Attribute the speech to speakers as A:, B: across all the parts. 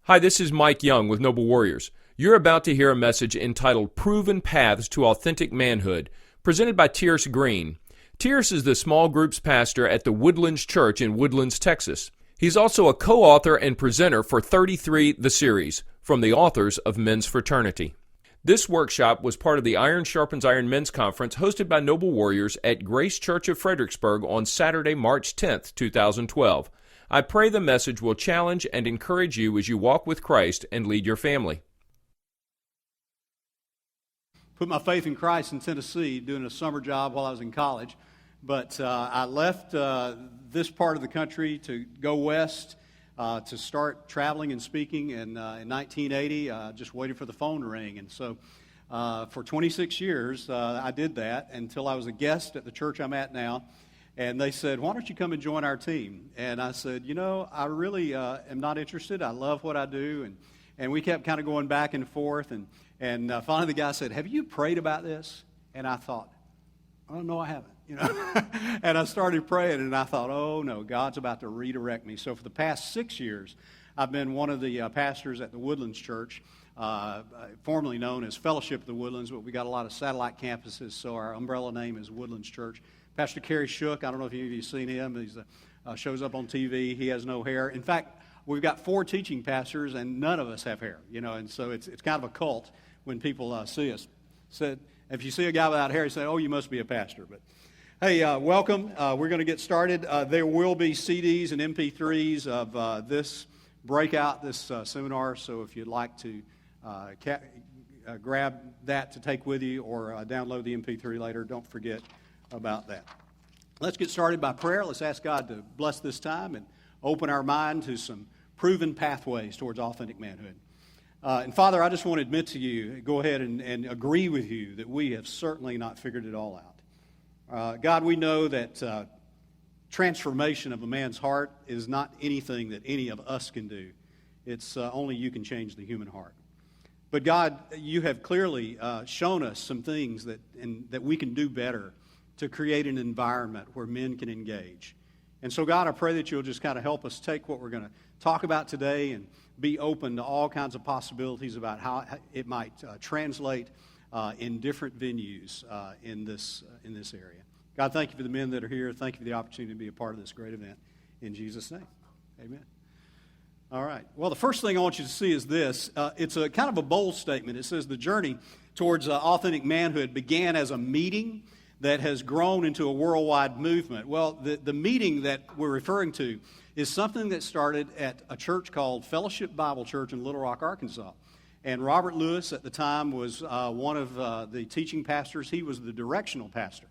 A: Hi, this is Mike Young with Noble Warriors. You're about to hear a message entitled Proven Paths to Authentic Manhood, presented by Tierce Green. Tierce is the small groups pastor at the Woodlands Church in Woodlands, Texas. He's also a co-author and presenter for 33 The Series, from the authors of Men's Fraternity. This workshop was part of the Iron Sharpens Iron Men's Conference hosted by Noble Warriors at Grace Church of Fredericksburg on Saturday, March 10th, 2012. I pray the message will challenge and encourage you as you walk with Christ and lead your family.
B: Put my faith in Christ in Tennessee doing a summer job while I was in college. But I left this part of the country to go west to start traveling and speaking in 1980. Just waited for the phone to ring. And so for 26 years, I did that until I was a guest at the church I'm at now. And they said, why don't you come and join our team? And I said, I really am not interested. I love what I do. And we kept kind of going back and forth. And finally the guy said, have you prayed about this? And I thought, oh, no, I haven't. And I started praying, and I thought, oh, no, God's about to redirect me. So for the past 6 years, I've been one of the pastors at the Woodlands Church, formerly known as Fellowship of the Woodlands, but we got a lot of satellite campuses, so our umbrella name is Woodlands Church. Pastor Kerry Shook, I don't know if any of you have seen him. He shows up on TV. He has no hair. In fact, we've got 4 teaching pastors, and none of us have hair, and so it's kind of a cult when people see us. So if you see a guy without hair, you say, oh, you must be a pastor. But hey, welcome. We're going to get started. There will be CDs and MP3s of this breakout, this seminar, so if you'd like to grab that to take with you or download the MP3 later, don't forget about that. Let's get started by prayer. Let's ask God to bless this time and open our mind to some proven pathways towards authentic manhood. And Father, I just want to admit to you, go ahead and agree with you that we have certainly not figured it all out. God, we know that transformation of a man's heart is not anything that any of us can do. It's only you can change the human heart. But God, you have clearly shown us some things that we can do better to create an environment where men can engage. And so, God, I pray that you'll just kind of help us take what we're going to talk about today and be open to all kinds of possibilities about how it might translate in different venues in this area. God, thank you for the men that are here. Thank you for the opportunity to be a part of this great event. In Jesus' name, amen. All right. Well, the first thing I want you to see is this. It's a kind of a bold statement. It says the journey towards authentic manhood began as a meeting that has grown into a worldwide movement. Well, the meeting that we're referring to is something that started at a church called Fellowship Bible Church in Little Rock, Arkansas. And Robert Lewis at the time was one of the teaching pastors. He was the directional pastor.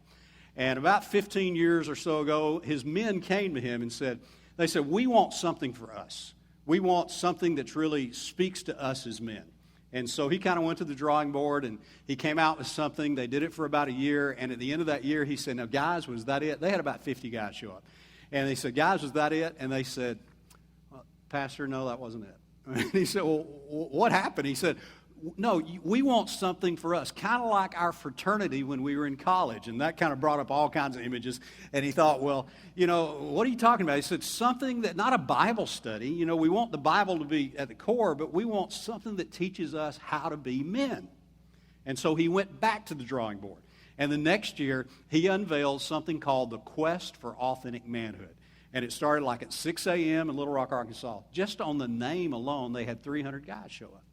B: And about 15 years or so ago, his men came to him and said, we want something for us. We want something that really speaks to us as men. And so he kind of went to the drawing board, and he came out with something. They did it for about a year, and at the end of that year, he said, now, guys, was that it? They had about 50 guys show up. And they said, guys, was that it? And they said, Pastor, no, that wasn't it. And he said, well, what happened? He said, no, we want something for us, kind of like our fraternity when we were in college. And that kind of brought up all kinds of images. And he thought, well, what are you talking about? He said, something that, not a Bible study. We want the Bible to be at the core, but we want something that teaches us how to be men. And so he went back to the drawing board. And the next year, he unveiled something called the Quest for Authentic Manhood. And it started like at 6 a.m. in Little Rock, Arkansas. Just on the name alone, they had 300 guys show up.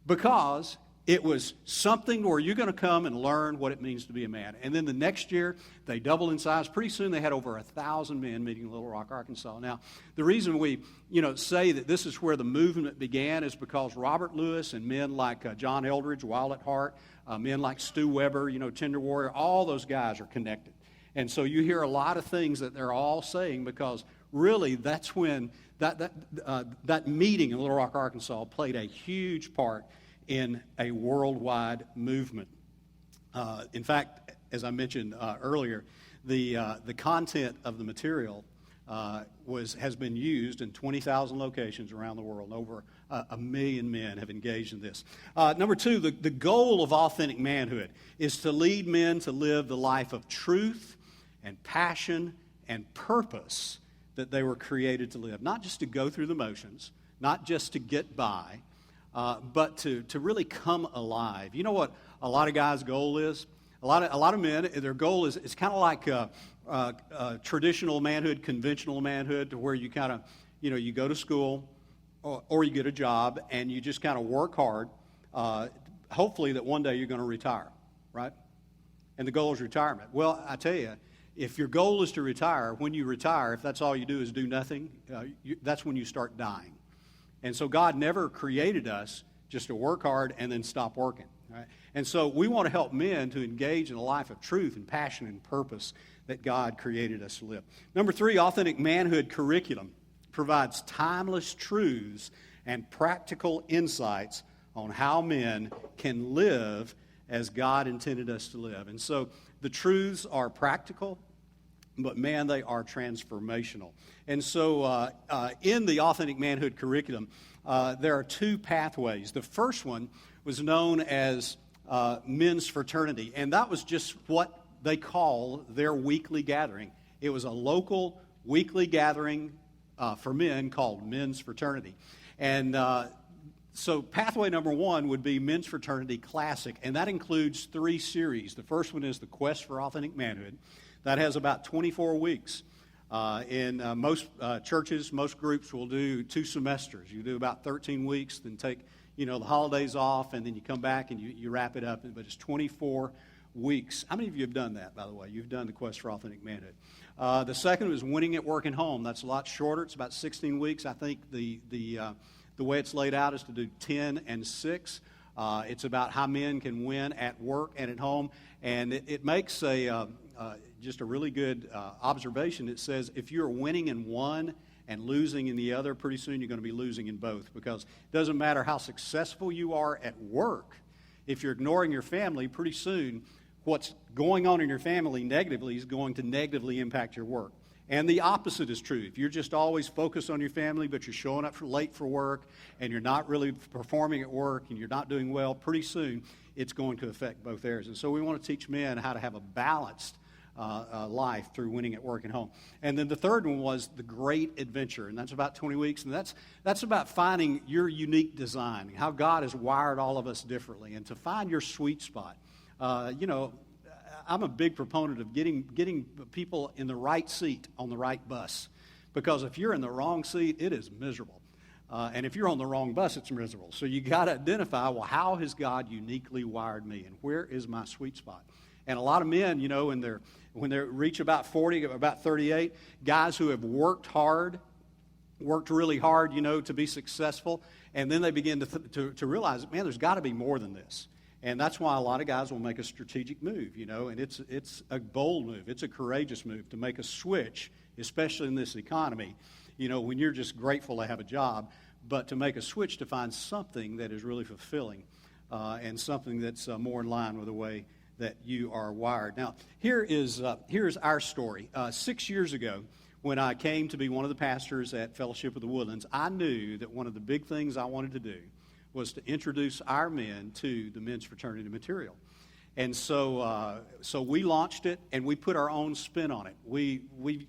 B: Because it was something where you're going to come and learn what it means to be a man. And then the next year, they doubled in size. Pretty soon, they had over 1,000 men meeting in Little Rock, Arkansas. Now, the reason we, say that this is where the movement began is because Robert Lewis and men like John Eldridge, Wild at Heart, men like Stu Weber, Tender Warrior, all those guys are connected. And so you hear a lot of things that they're all saying because really that's when that meeting in Little Rock, Arkansas played a huge part in a worldwide movement. In fact, as I mentioned earlier, the content of the material has been used in 20,000 locations around the world. Over 1 million men have engaged in this. Number 2, the goal of authentic manhood is to lead men to live the life of truth and passion and purpose that they were created to live. Not just to go through the motions, not just to get by, but to really come alive. You know what a lot of guys' goal is? A lot of men, their goal is it's kind of like traditional manhood, conventional manhood, to where you kind of, you go to school or you get a job and you just kind of work hard, hopefully that one day you're going to retire, right? And the goal is retirement. Well, I tell you, if your goal is to retire, when you retire, if that's all you do is do nothing, that's when you start dying. And so God never created us just to work hard and then stop working. Right? And so we want to help men to engage in a life of truth and passion and purpose that God created us to live. Number 3, authentic manhood curriculum provides timeless truths and practical insights on how men can live as God intended us to live. And so the truths are practical, but man, they are transformational. And so in the authentic manhood curriculum, there are 2 pathways. The first one was known as men's fraternity, and that was just what they call their weekly gathering. It was a local weekly gathering for men called men's fraternity. And so pathway number 1 would be Men's Fraternity Classic, and that includes 3 series. The first one is the Quest for Authentic Manhood. That has about 24 weeks. In most churches, most groups will do 2 semesters. You do about 13 weeks, then take the holidays off, and then you come back and you wrap it up. But it's 24 weeks. How many of you have done that, by the way? You've done the Quest for Authentic Manhood. The second was Winning at Work and Home. That's a lot shorter. It's about 16 weeks. I think the way it's laid out is to do 10 and 6. It's about how men can win at work and at home. And it makes just a really good observation. It says if you're winning in one and losing in the other, pretty soon you're going to be losing in both, because it doesn't matter how successful you are at work. If you're ignoring your family, pretty soon what's going on in your family negatively is going to negatively impact your work. And the opposite is true. If you're just always focused on your family, but you're showing up late for work, and you're not really performing at work, and you're not doing well, pretty soon it's going to affect both areas. And so we want to teach men how to have a balanced life through winning at work and home. And then the third one was the Great Adventure, and that's about 20 weeks. And that's about finding your unique design, how God has wired all of us differently, and to find your sweet spot. I'm a big proponent of getting people in the right seat on the right bus, because if you're in the wrong seat, it is miserable. And if you're on the wrong bus, it's miserable. So you got to identify, well, how has God uniquely wired me, and where is my sweet spot? And a lot of men, when they reach about 40, about 38, guys who have worked really hard, to be successful, and then they begin to realize, man, there's got to be more than this. And that's why a lot of guys will make a strategic move, and it's a bold move. It's a courageous move to make a switch, especially in this economy, when you're just grateful to have a job, but to make a switch to find something that is really fulfilling and something that's more in line with the way that you are wired. Now, here's our story. 6 years ago, when I came to be one of the pastors at Fellowship of the Woodlands, I knew that one of the big things I wanted to do was to introduce our men to the men's fraternity material. And so we launched it, and we put our own spin on it. We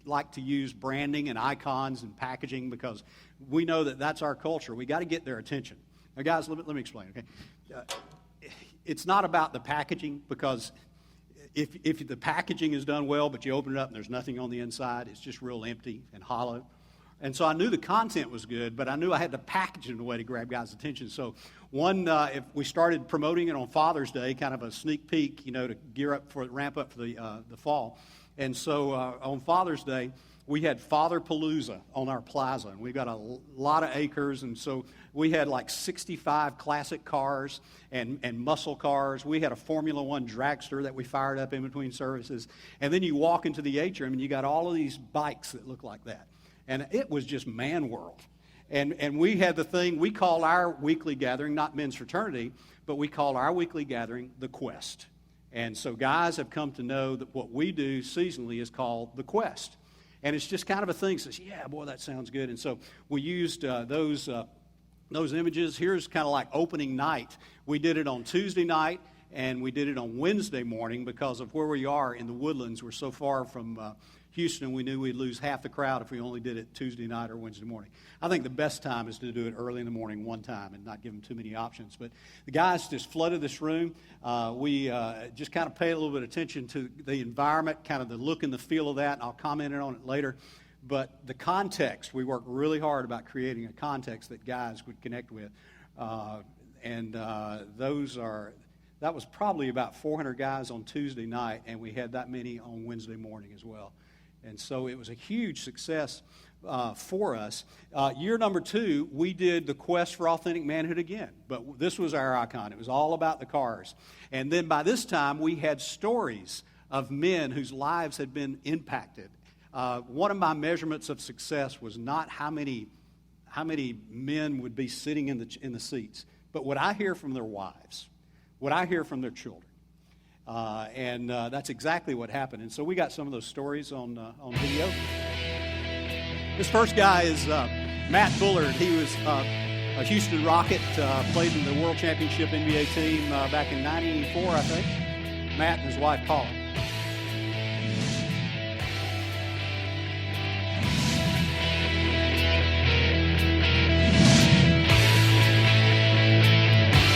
B: like to use branding and icons and packaging, because we know that that's our culture. We got to get their attention. Now, guys, let me explain, okay? It's not about the packaging, because if the packaging is done well, but you open it up and there's nothing on the inside, it's just real empty and hollow. And so I knew the content was good, but I knew I had to package it in a way to grab guys' attention. So if we started promoting it on Father's Day, kind of a sneak peek, to ramp up for the fall. And so on Father's Day, we had Father Palooza on our plaza, and we've got a lot of acres, and so we had like 65 classic cars and muscle cars. We had a Formula One dragster that we fired up in between services. And then you walk into the atrium, and you got all of these bikes that look like that. And it was just man world. And we had the thing, we call our weekly gathering, not men's fraternity, but we call our weekly gathering the Quest. And so guys have come to know that what we do seasonally is called the Quest. And it's just kind of a thing that says, yeah, boy, that sounds good. And so we used those images. Here's kind of like opening night. We did it on Tuesday night, and we did it on Wednesday morning because of where we are in the Woodlands. We're so far from Houston, we knew we'd lose half the crowd if we only did it Tuesday night or Wednesday morning. I think the best time is to do it early in the morning one time and not give them too many options. But the guys just flooded this room. We just kind of paid a little bit of attention to the environment, kind of the look and the feel of that, and I'll comment on it later. But the context, we worked really hard about creating a context that guys would connect with. That was probably about 400 guys on Tuesday night, and we had that many on Wednesday morning as well. And so it was a huge success for us. Year number 2, we did the Quest for Authentic Manhood again, but this was our icon. It was all about the cars. And then by this time, we had stories of men whose lives had been impacted. One of my measurements of success was not how many men would be sitting in the seats, but what I hear from their wives, what I hear from their children. And that's exactly what happened. And so we got some of those stories on video. This first guy is Matt Bullard. He was a Houston Rocket, played in the World Championship NBA team back in '94, I think. Matt and his wife, Paula.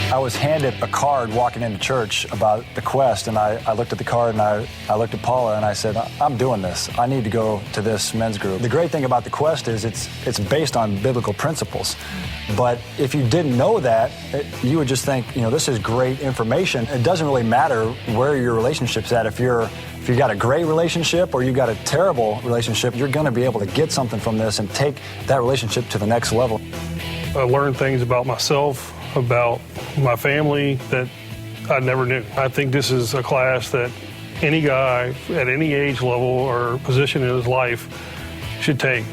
C: I was handed a card walking into church about the Quest, and I looked at the card and I looked at Paula and I said, I'm doing this. I need to go to this men's group. The great thing about the Quest is it's based on biblical principles. But if you didn't know that, you would just think, this is great information. It doesn't really matter where your relationship's at. If you got a great relationship or you got a terrible relationship, you're going to be able to get something from this and take that relationship to the next level.
D: I learned things about myself, about my family that I never knew. I think this is a class that any guy at any age level or position in his life should take.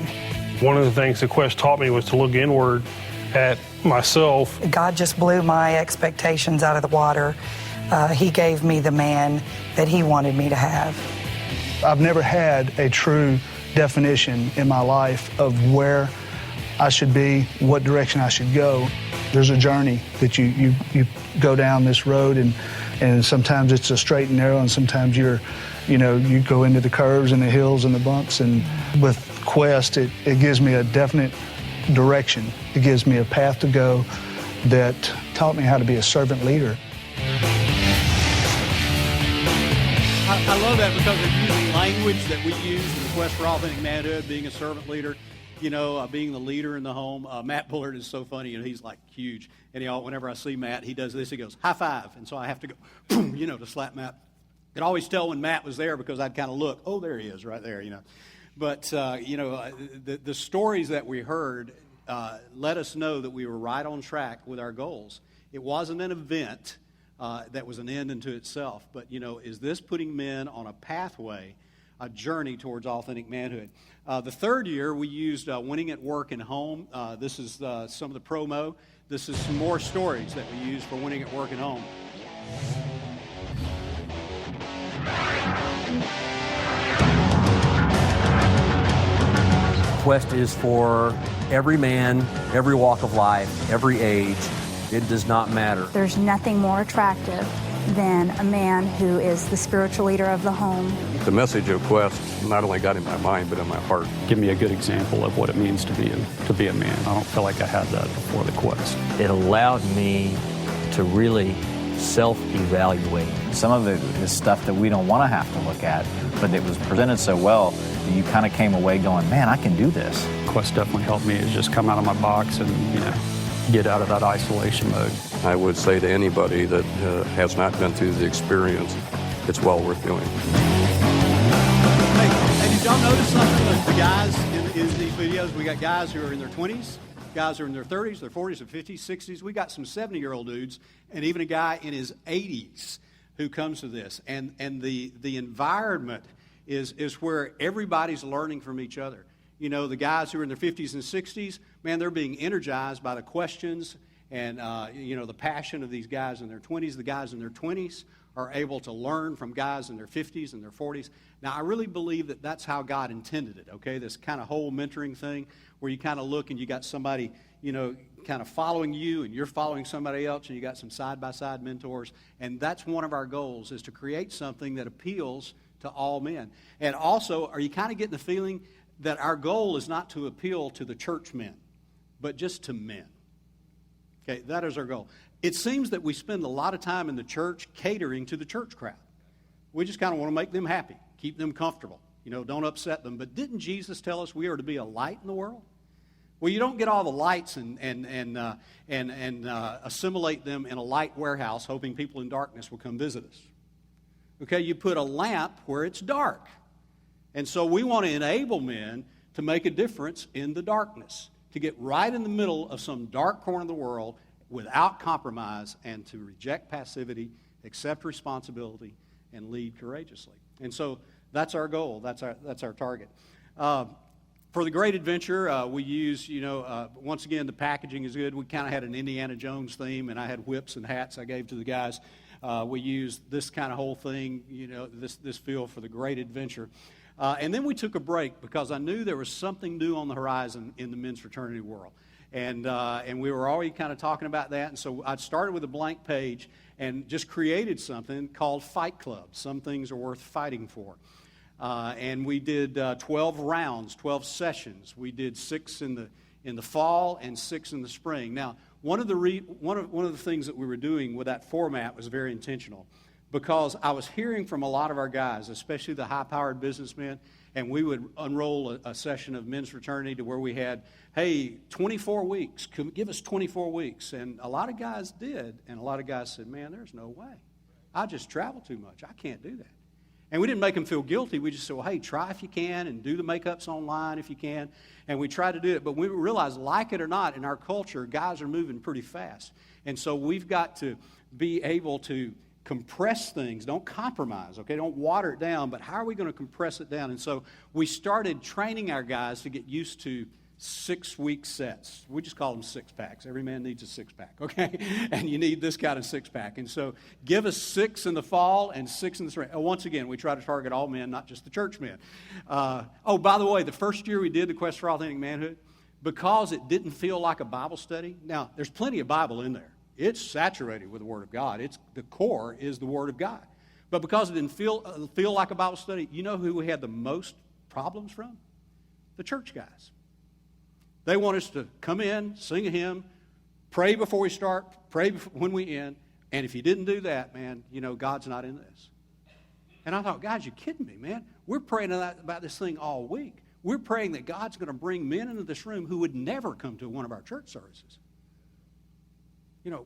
D: One of the things the Quest taught me was to look inward at myself.
E: God just blew my expectations out of the water. He gave me the man that he wanted me to have.
F: I've never had a true definition in my life of where I should be, what direction I should go. There's a journey that you go down this road, and sometimes it's a straight and narrow, and sometimes you go into the curves and the hills and the bumps. And with Quest, it gives me a definite direction. It gives me a path to go that taught me how to be a servant leader.
B: I love that because they're using language that we use in the Quest for Authentic Manhood, being a servant leader. Being the leader in the home. Matt Bullard is so funny. He's like huge. And whenever I see Matt, he does this. He goes, high five. And so I have to go, boom, to slap Matt. I could always tell when Matt was there because I'd kind of look. Oh, there he is right there, But, the stories that we heard let us know that we were right on track with our goals. It wasn't an event that was an end unto itself. But, is this putting men on a pathway, a journey towards authentic manhood? The third year, we used Winning at Work and Home. This is some of the promo. This is some more stories that we use for Winning at Work and Home.
G: Quest is for every man, every walk of life, every age. It does not matter.
H: There's nothing more attractive than a man who is the spiritual leader of the home.
I: The message of Quest not only got in my mind, but in my heart.
J: Give me a good example of what it means to be a man. I don't feel like I had that before the Quest.
K: It allowed me to really self-evaluate. Some of it is stuff that we don't want to have to look at, but it was presented so well that you kind of came away going, man, I can do this.
J: Quest definitely helped me to just come out of my box and, get out of that isolation mode. I
I: would say to anybody that has not been through the experience, it's well worth doing.
B: Hey, did y'all notice something with the guys in these videos? We got guys who are in their 20s, guys who are in their 30s, their 40s, their 50s, 60s. We got some 70-year-old dudes, and even a guy in his 80s who comes to this. And the environment is where everybody's learning from each other. The guys who are in their 50s and 60s, man, they're being energized by the questions and, the passion of these guys in their 20s. The guys in their 20s are able to learn from guys in their 50s and their 40s. Now, I really believe that that's how God intended it, okay? This kind of whole mentoring thing where you kind of look and you got somebody, kind of following you and you're following somebody else and you got some side-by-side mentors. And that's one of our goals, is to create something that appeals to all men. And also, are you kind of getting the feeling that our goal is not to appeal to the church men, but just to men? Okay, that is our goal. It seems that we spend a lot of time in the church catering to the church crowd. We just kind of want to make them happy, keep them comfortable, don't upset them. But didn't Jesus tell us we are to be a light in the world? Well, you don't get all the lights and assimilate them in a light warehouse hoping people in darkness will come visit us. Okay, you put a lamp where it's dark. And so we want to enable men to make a difference in the darkness, to get right in the middle of some dark corner of the world without compromise, and to reject passivity, accept responsibility, and lead courageously. And so that's our goal. That's our target. For the Great Adventure, we use, once again, the packaging is good. We kind of had an Indiana Jones theme, and I had whips and hats I gave to the guys. We used this kind of whole thing, this feel for the Great Adventure. And then we took a break because I knew there was something new on the horizon in the men's fraternity world. And we were already kind of talking about that. And so I started with a blank page and just created something called Fight Club. Some things are worth fighting for. And we did 12 rounds, 12 sessions. We did 6 in the fall and 6 in the spring. Now, one of the things that we were doing with that format was very intentional, because I was hearing from a lot of our guys, especially the high-powered businessmen, and we would unroll a session of men's fraternity to where we had, hey, 24 weeks, give us 24 weeks. And a lot of guys did, and a lot of guys said, man, there's no way. I just travel too much. I can't do that. And we didn't make them feel guilty. We just said, well, hey, try if you can, and do the makeups online if you can. And we tried to do it. But we realized, like it or not, in our culture, guys are moving pretty fast. And so we've got to be able to compress things. Don't compromise, okay? Don't water it down. But how are we going to compress it down? And so we started training our guys to get used to 6-week sets. We just call them six-packs. Every man needs a six-pack, okay? And you need this kind of six-pack. And so give us 6 in the fall and 6 in the spring. Once again, we try to target all men, not just the church men. By the way, the first year we did the Quest for Authentic Manhood, because it didn't feel like a Bible study. Now, there's plenty of Bible in there. It's saturated with the Word of God. The core is the Word of God. But because it didn't feel like a Bible study, you know who we had the most problems from? The church guys. They want us to come in, sing a hymn, pray before we start, pray when we end, and if you didn't do that, man, God's not in this. And I thought, guys, you're kidding me, man. We're praying about this thing all week. We're praying that God's going to bring men into this room who would never come to one of our church services.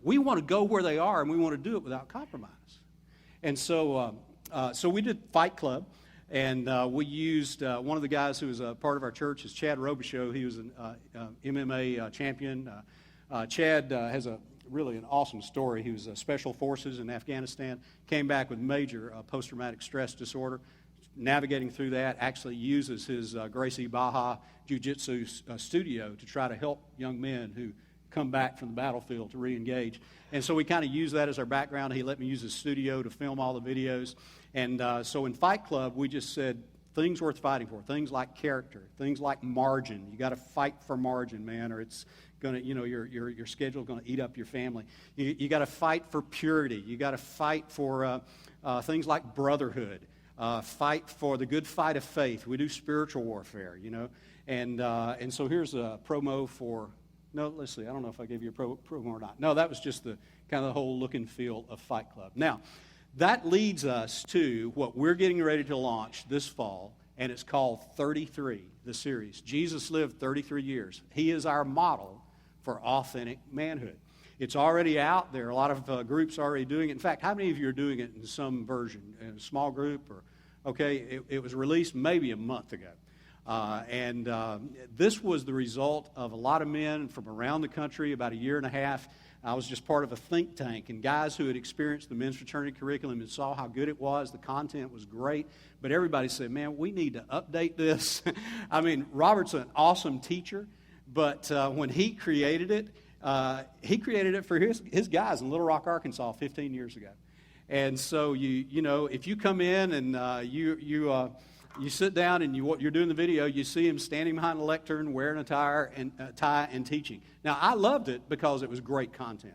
B: We want to go where they are, and we want to do it without compromise. And so we did Fight Club, and we used one of the guys who was a part of our church is Chad Robichaux. He was an MMA champion. Chad has really an awesome story. He was Special Forces in Afghanistan, came back with major post-traumatic stress disorder, navigating through that, actually uses his Gracie Baja Jiu-Jitsu studio to try to help young men who come back from the battlefield to re-engage. And so we kind of use that as our background. He let me use his studio to film all the videos. And so in Fight Club, we just said things worth fighting for, things like character, things like margin. You got to fight for margin, man, or it's going to, your schedule's going to eat up your family. You got to fight for purity. You got to fight for things like brotherhood. Fight for the good fight of faith. We do spiritual warfare, And so here's a promo for... No, let's see. I don't know if I gave you a promo or not. No, that was just the kind of the whole look and feel of Fight Club. Now, that leads us to what we're getting ready to launch this fall, and it's called 33, the series. Jesus lived 33 years. He is our model for authentic manhood. It's already out there. A lot of groups are already doing it. In fact, how many of you are doing it in some version, in a small group? It was released maybe a month ago. This was the result of a lot of men from around the country, about a year and a half. I was just part of a think tank, and guys who had experienced the men's fraternity curriculum and saw how good it was. The content was great, but everybody said, man, we need to update this. I mean, Robert's an awesome teacher, but when he created it for his guys in Little Rock, Arkansas 15 years ago. And so, if you come in and you sit down and you're doing the video, you see him standing behind a lectern, wearing a tie and teaching. Now, I loved it because it was great content.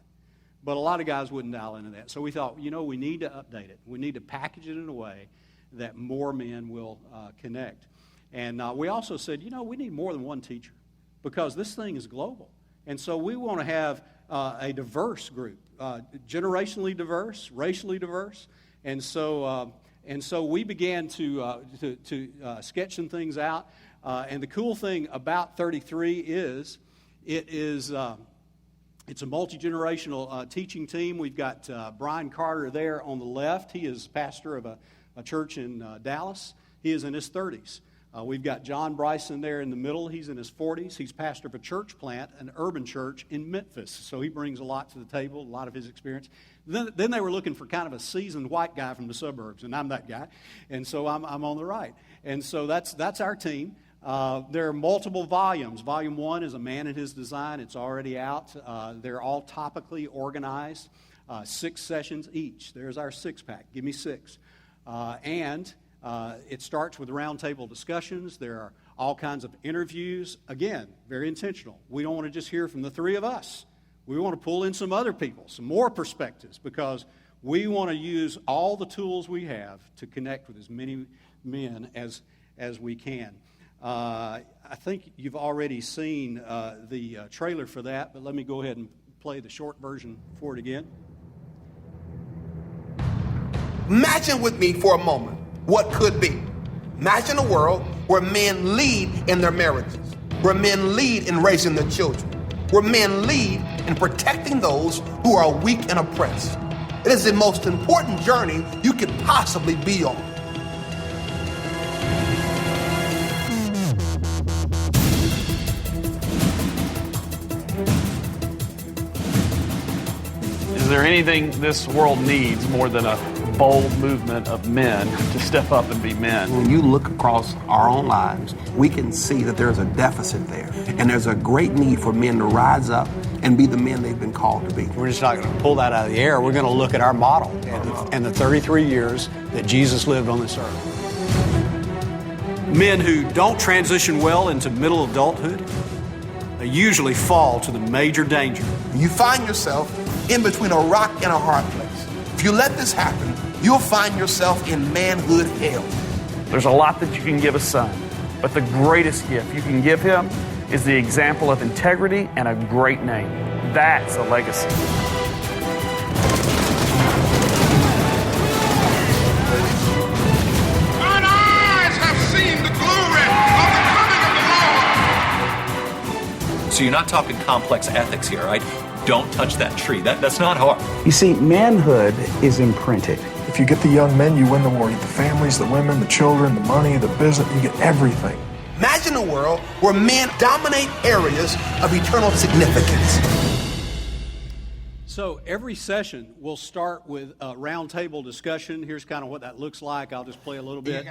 B: But a lot of guys wouldn't dial into that. So we thought, we need to update it. We need to package it in a way that more men will connect. And we also said, we need more than one teacher because this thing is global. And so we want to have a diverse group, generationally diverse, racially diverse. And so we began to sketch some things out. And the cool thing about 33 is it's a multi-generational teaching team. We've got Brian Carter there on the left. He is pastor of a church in Dallas. He is in his 30s. We've got John Bryson there in the middle. He's in his 40s. He's pastor of a church plant, an urban church in Memphis. So he brings a lot to the table, a lot of his experience. Then they were looking for kind of a seasoned white guy from the suburbs, and I'm that guy. And so I'm on the right. And so that's our team. There are multiple volumes. Volume 1 is A Man and His Design. It's already out. They're all topically organized, 6 sessions each. There's our 6-pack. Give me 6. It starts with roundtable discussions. There are all kinds of interviews. Again, very intentional. We don't want to just hear from the 3 of us. We want to pull in some other people, some more perspectives, because we want to use all the tools we have to connect with as many men as we can. I think you've already seen the trailer for that, but let me go ahead and play the short version for it again.
L: Imagine with me for a moment what could be. Imagine a world where men lead in their marriages, where men lead in raising their children, where men lead in protecting those who are weak and oppressed. It is the most important journey you could possibly be on.
M: Is there anything this world needs more than a bold movement of men to step up and be men?
L: When you look across our own lives, we can see that there's a deficit there. And there's a great need for men to rise up and be the men they've been called to be.
N: We're just not going to pull that out of the air. We're going to look at our model and the 33 years that Jesus lived on this earth.
B: Men who don't transition well into middle adulthood, they usually fall to the major danger.
L: You find yourself in between a rock and a hard place. If you let this happen, you'll find yourself in manhood hell.
M: There's a lot that you can give a son, but the greatest gift you can give him is the example of integrity and a great name. That's a legacy.
O: Mine eyes have seen the glory of the coming of the Lord.
P: So you're not talking complex ethics here, right? Don't touch that tree. That's not hard.
Q: You see, manhood is imprinted.
R: If you get the young men, you win the war. You get the families, the women, the children, the money, the business, you get everything.
L: Imagine a world where men dominate areas of eternal significance.
B: So every session will start with a roundtable discussion. Here's kind of what that looks like. I'll just play a little bit.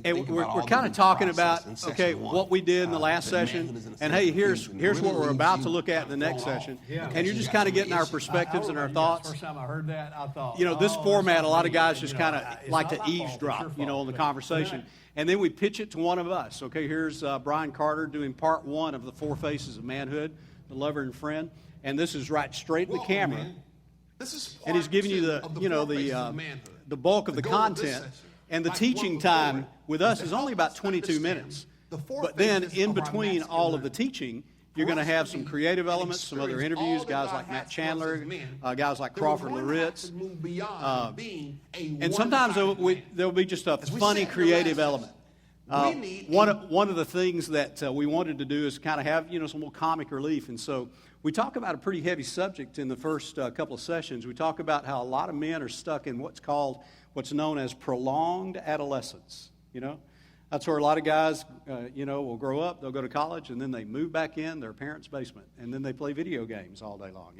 B: And we're kind of talking about, okay, what we did in the last session. And hey, here's what we're about to look at in the next session. And you're just kind of getting our perspectives and our thoughts.
N: First time I heard that, I thought,
B: this format, a lot of guys just kind of like to eavesdrop, on the conversation. And then we pitch it to one of us. Okay, here's Brian Carter doing part 1 of the 4 Faces of Manhood, the lover and friend. And this is right straight in the camera. And he's giving you the bulk of the content. And the teaching time with us is only about 22 minutes. But then in between all of the teaching, you're going to have some creative elements, some other interviews, guys like Matt Chandler, guys like Crawford Loritz. And sometimes there'll be just a funny creative element. One of the things that we wanted to do is kind of have some more comic relief. And so we talk about a pretty heavy subject in the first couple of sessions. We talk about how a lot of men are stuck in what's known as prolonged adolescence. That's where a lot of guys, will grow up, they'll go to college, and then they move back in their parents' basement, and then they play video games all day long,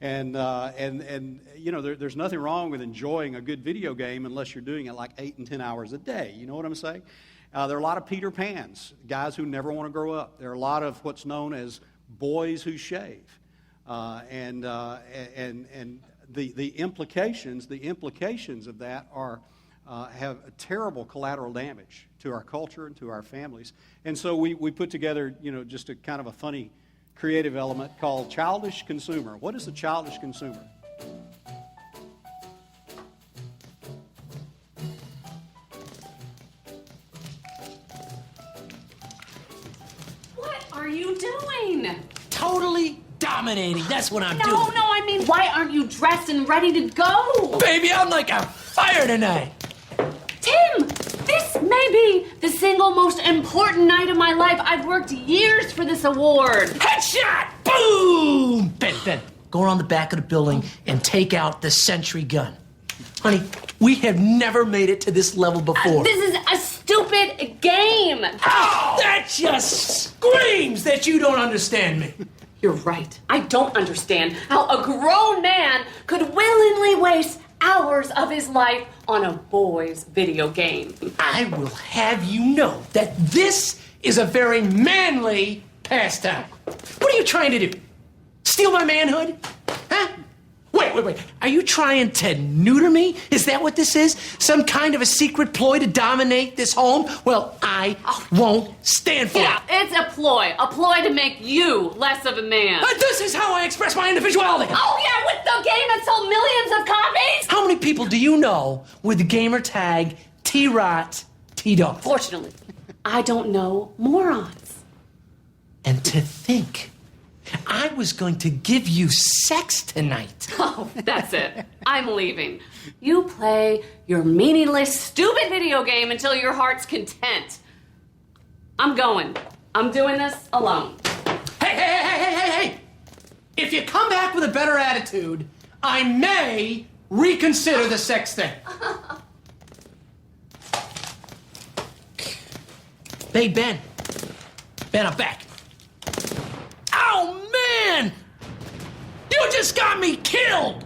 B: And there's nothing wrong with enjoying a good video game unless you're doing it like 8 and 10 hours a day. You know what I'm saying? There are a lot of Peter Pans, guys who never want to grow up. There are a lot of what's known as boys who shave, and the implications of that have terrible collateral damage to our culture and to our families. And so we put together just a kind of a funny creative element called Childish Consumer. What is the childish consumer?
S: dominating. That's what I'm doing.
T: No, I mean, why aren't you dressed and ready to go?
S: Baby, I'm like a fire tonight.
T: Tim, this may be the single most important night of my life. I've worked years for this award.
S: Headshot! Boom! Ben, go around the back of the building and take out the sentry gun. Honey, we have never made it to this level before.
T: This is a stupid game.
S: Oh, that just screams that you don't understand me.
T: You're right. I don't understand how a grown man could willingly waste hours of his life on a boy's video game.
S: I will have you know that this is a very manly pastime. What are you trying to do? Steal my manhood? Huh? Wait. Are you trying to neuter me? Is that what this is? Some kind of a secret ploy to dominate this home? Well, I won't stand for it.
T: Yeah, it's a ploy to make you less of a man.
S: This is how I express my individuality.
T: Oh, yeah, with the game that sold millions of copies?
S: How many people do you know with the gamer tag T-Rot T-Dog?
T: Fortunately, I don't know morons.
S: And to think, I was going to give you sex tonight.
T: Oh, that's it. I'm leaving. You play your meaningless, stupid video game until your heart's content. I'm going. I'm doing this alone.
S: Hey! If you come back with a better attitude, I may reconsider the sex thing. Hey, Ben, I'm back. Oh, man! You just got me killed!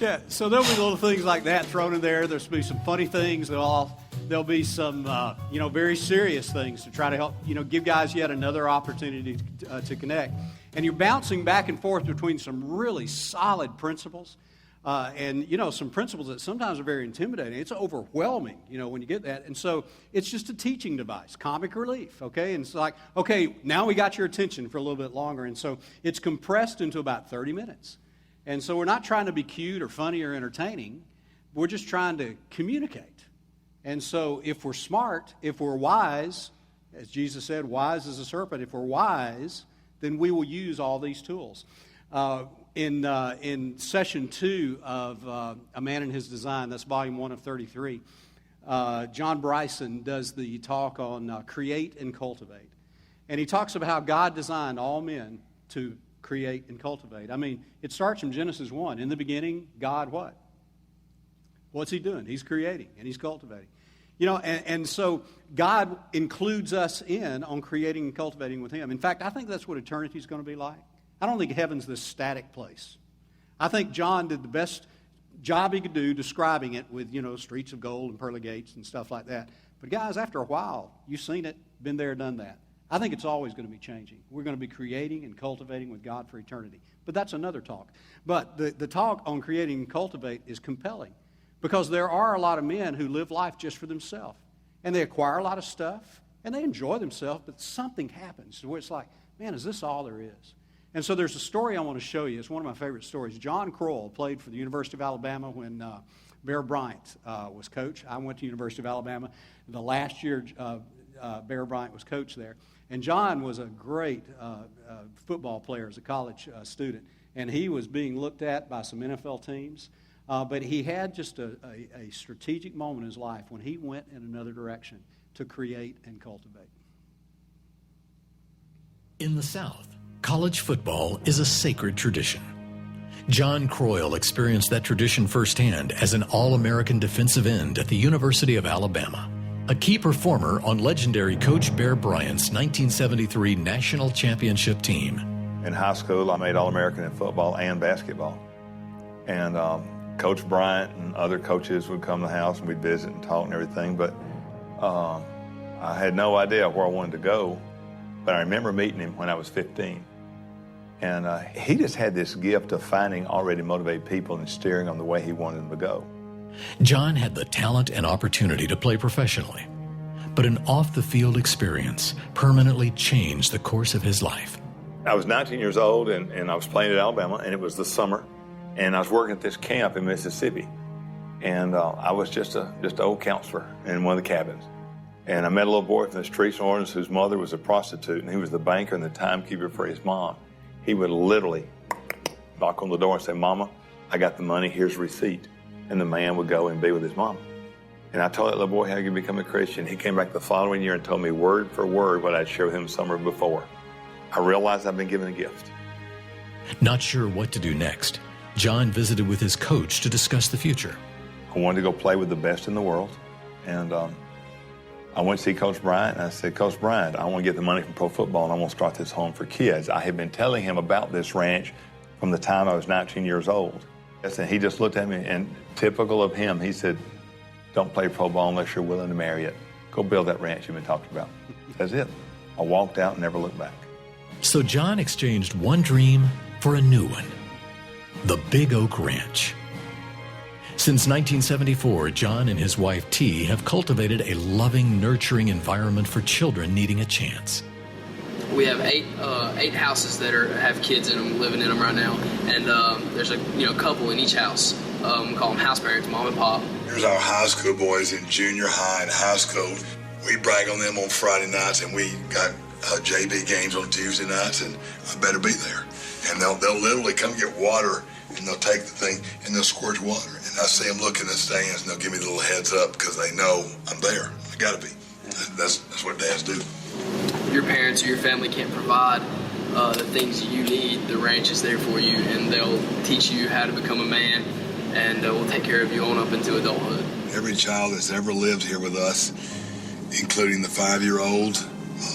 B: Yeah, so there'll be little things like that thrown in there. There'll be some funny things. There'll be some, very serious things to try to help, give guys yet another opportunity to connect. And you're bouncing back and forth between some really solid principles and some principles that sometimes are very intimidating. It's overwhelming, when you get that. And so it's just a teaching device, comic relief, okay? And it's like, okay, now we got your attention for a little bit longer. And so it's compressed into about 30 minutes. And so we're not trying to be cute or funny or entertaining. We're just trying to communicate. And so if we're smart, if we're wise, as Jesus said, wise as a serpent, if we're wise, then we will use all these tools. In session 2 of A Man and His Design, that's volume 1 of 33, John Bryson does the talk on create and cultivate. And he talks about how God designed all men to create and cultivate. I mean, it starts from Genesis 1. In the beginning, God what? What's he doing? He's creating and he's cultivating. And so God includes us in on creating and cultivating with him. In fact, I think that's what eternity is going to be like. I don't think heaven's this static place. I think John did the best job he could do describing it with, streets of gold and pearly gates and stuff like that. But guys, after a while, you've seen it, been there, done that. I think it's always going to be changing. We're going to be creating and cultivating with God for eternity. But that's another talk. But the talk on creating and cultivate is compelling because there are a lot of men who live life just for themselves. And they acquire a lot of stuff, and they enjoy themselves, but something happens where it's like, man, is this all there is? And so there's a story I want to show you. It's one of my favorite stories. John Kroll played for the University of Alabama when Bear Bryant was coach. I went to University of Alabama the last year Bear Bryant was coach there. And John was a great football player as a college student. And he was being looked at by some NFL teams. But he had just a strategic moment in his life when he went in another direction to create and cultivate.
U: In the South, college football is a sacred tradition. John Croyle experienced that tradition firsthand as an All-American defensive end at the University of Alabama, a key performer on legendary Coach Bear Bryant's 1973 national championship team.
V: In high school, I made All-American in football and basketball. And Coach Bryant and other coaches would come to the house and we'd visit and talk and everything, but I had no idea where I wanted to go. But I remember meeting him when I was 15. And he just had this gift of finding already motivated people and steering them the way he wanted them to go.
U: John had the talent and opportunity to play professionally, but an off-the-field experience permanently changed the course of his life.
V: I was 19 years old, and I was playing at Alabama, and it was the summer, and I was working at this camp in Mississippi. And I was just an old counselor in one of the cabins. And I met a little boy from the streets in Orange whose mother was a prostitute, and he was the banker and the timekeeper for his mom. He would literally knock on the door and say, "Mama, I got the money, here's a receipt." And the man would go and be with his mom. And I told that little boy how he could become a Christian. He came back the following year and told me word for word what I'd shared with him summer before. I realized I've been given a gift.
U: Not sure what to do next, John visited with his coach to discuss the future.
V: I wanted to go play with the best in the world. And I went to see Coach Bryant, and I said, "Coach Bryant, I want to get the money from pro football, and I want to start this home for kids." I had been telling him about this ranch from the time I was 19 years old. And he just looked at me, and typical of him, he said, "Don't play pro ball unless you're willing to marry it. Go build that ranch you've been talking about." That's it. I walked out and never looked back.
U: So John exchanged one dream for a new one, the Big Oak Ranch. Since 1974, John and his wife T have cultivated a loving, nurturing environment for children needing a chance.
A: We have eight houses that have kids in them, living in them right now, and there's a couple in each house. We call them house parents, mom and pop.
C: Here's our high school boys in junior high and high school. We brag on them on Friday nights, and we got JV games on Tuesday nights, and I better be there. And they'll literally come get water, and they'll take the thing and they'll squirt water. And I see them look in the stands, and they'll give me the little heads up because they know I'm there. I gotta be. That's what dads do.
A: Your parents or your family can't provide the things you need. The ranch is there for you, and they'll teach you how to become a man, and will take care of you on up into adulthood.
C: Every child that's ever lived here with us, including the 5-year-old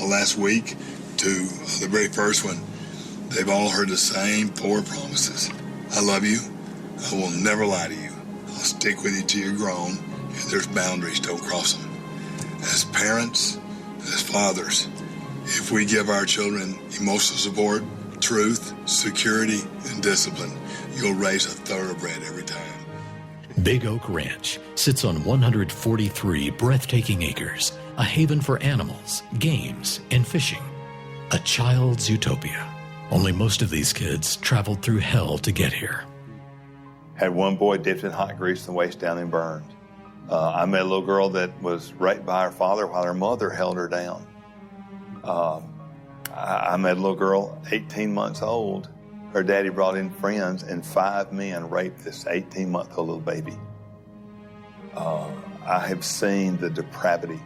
C: last week to the very first one, they've all heard the same 4 promises. I love you. I will never lie to you. I'll stick with you till you're grown, and there's boundaries, don't cross them. As parents, as fathers, if we give our children emotional support, truth, security, and discipline, you'll raise a thoroughbred every time.
U: Big Oak Ranch sits on 143 breathtaking acres, a haven for animals, games, and fishing. A child's utopia. Only most of these kids traveled through hell to get here.
V: Had one boy dipped in hot grease and waist down and burned. I met a little girl that was raped by her father while her mother held her down. I met a little girl, 18 months old. Her daddy brought in friends, and 5 men raped this 18-month-old little baby. I have seen the depravity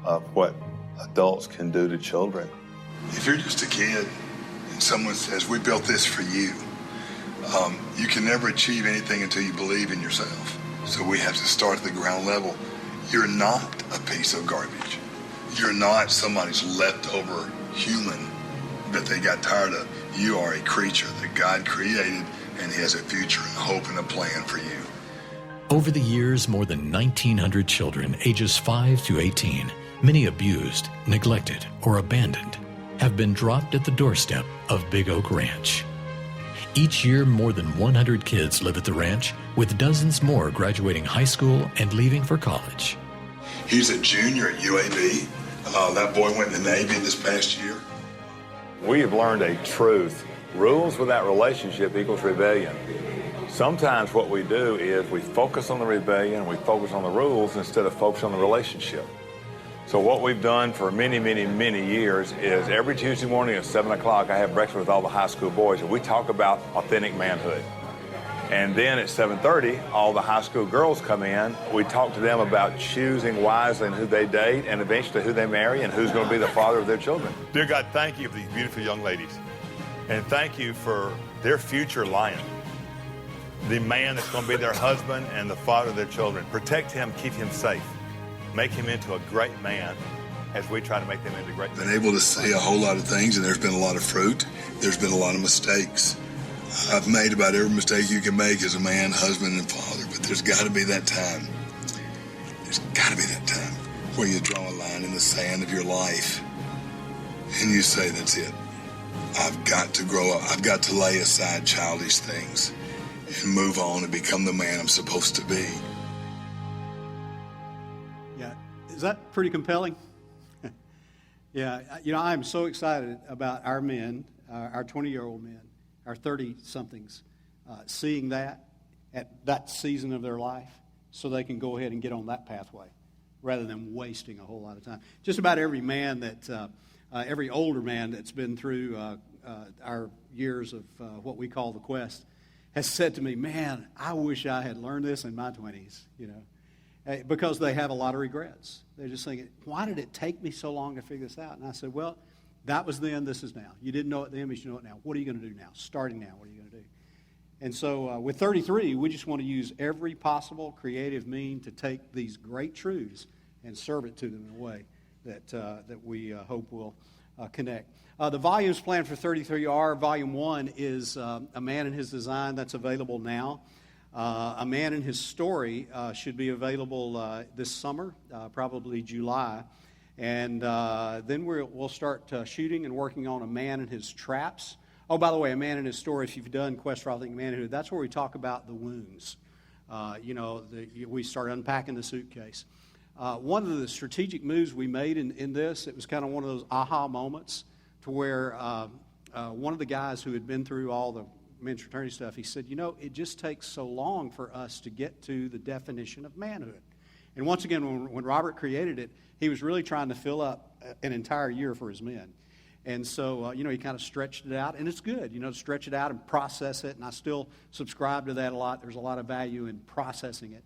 V: of what adults can do to children.
C: If you're just a kid and someone says, "We built this for you," you can never achieve anything until you believe in yourself. So we have to start at the ground level. You're not a piece of garbage. You're not somebody's leftover human that they got tired of. You are a creature that God created, and He has a future and a hope and a plan for you.
U: Over the years, more than 1,900 children ages 5 to 18, many abused, neglected, or abandoned, have been dropped at the doorstep of Big Oak Ranch. Each year, more than 100 kids live at the ranch, with dozens more graduating high school and leaving for college.
C: He's a junior at UAB. That boy went in the Navy this past year.
V: We have learned a truth. Rules without relationship equals rebellion. Sometimes what we do is we focus on the rebellion, we focus on the rules instead of focus on the relationship. So what we've done for many, many, many years is every Tuesday morning at 7 o'clock, I have breakfast with all the high school boys, and we talk about authentic manhood. And then at 7:30, all the high school girls come in. We talk to them about choosing wisely and who they date, and eventually who they marry, and who's going to be the father of their children. Dear God, thank you for these beautiful young ladies. And thank you for their future lion. The man that's going to be their husband and the father of their children. Protect him, keep him safe. Make him into a great man as we try to make them into great men.
C: Been able to see a whole lot of things, and there's been a lot of fruit. There's been a lot of mistakes. I've made about every mistake you can make as a man, husband, and father, but there's got to be that time. There's got to be that time where you draw a line in the sand of your life, and you say, that's it. I've got to grow up. I've got to lay aside childish things and move on and become the man I'm supposed to be.
B: Yeah, is that pretty compelling? Yeah, I'm so excited about our men, our 20-year-old men, our 30-somethings, seeing that at that season of their life so they can go ahead and get on that pathway rather than wasting a whole lot of time. Just about every man every older man that's been through our years of what we call the quest has said to me, man, I wish I had learned this in my 20s, because they have a lot of regrets. They're just thinking, why did it take me so long to figure this out? And I said, well, that was then, this is now. You didn't know it then, but you know it now. What are you going to do now? Starting now, what are you going to do? And so with 33, we just want to use every possible creative mean to take these great truths and serve it to them in a way that we hope will connect. The volumes planned for 33R, Volume 1 is A Man and His Design. That's available now. A Man and His Story should be available this summer, probably July. And then we'll start shooting and working on A Man and His Traps. Oh, by the way, A Man and His Story, if you've done Quest for Authentic Manhood, that's where we talk about the wounds. We start unpacking the suitcase. One of the strategic moves we made in this, it was kind of one of those aha moments to where one of the guys who had been through all the men's fraternity stuff, he said, it just takes so long for us to get to the definition of manhood. And once again, when Robert created it, he was really trying to fill up an entire year for his men. And so, he kind of stretched it out, and it's good, to stretch it out and process it, and I still subscribe to that a lot. There's a lot of value in processing it.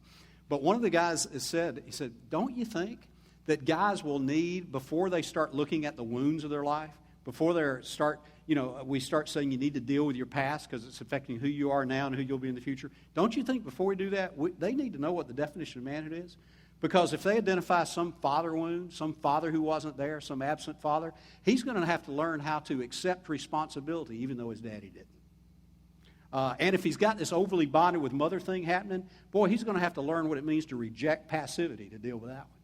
B: But one of the guys he said, don't you think that guys will need, before they start looking at the wounds of their life, before we start saying you need to deal with your past because it's affecting who you are now and who you'll be in the future, don't you think before we do that, they need to know what the definition of manhood is? Because if they identify some father wound, some father who wasn't there, some absent father, he's going to have to learn how to accept responsibility even though his daddy didn't. And if he's got this overly bonded with mother thing happening, boy, he's going to have to learn what it means to reject passivity to deal with that one.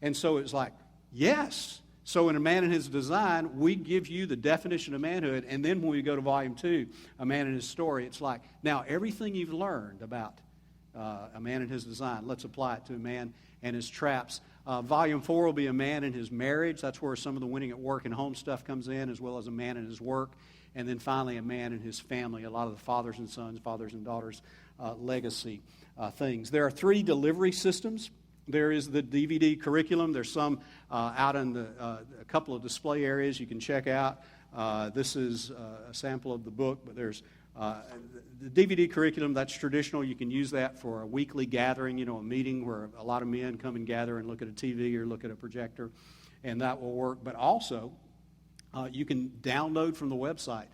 B: And so it's like, yes. So in A Man and His Design, we give you the definition of manhood, and then when we go to Volume 2, A Man and His Story, it's like, now everything you've learned about A Man and His Design, let's apply it to A Man and His Traps. Volume 4 will be A Man and His Marriage. That's where some of the winning at work and home stuff comes in, as well as A Man and His Work. And then finally, A Man and His Family, a lot of the fathers and sons, fathers and daughters, legacy things. There are 3 delivery systems. There is the DVD curriculum. There's some out in a couple of display areas you can check out. This is a sample of the book, but there's the DVD curriculum. That's traditional. You can use that for a weekly gathering, a meeting where a lot of men come and gather and look at a TV or look at a projector, and that will work. But also, you can download from the website.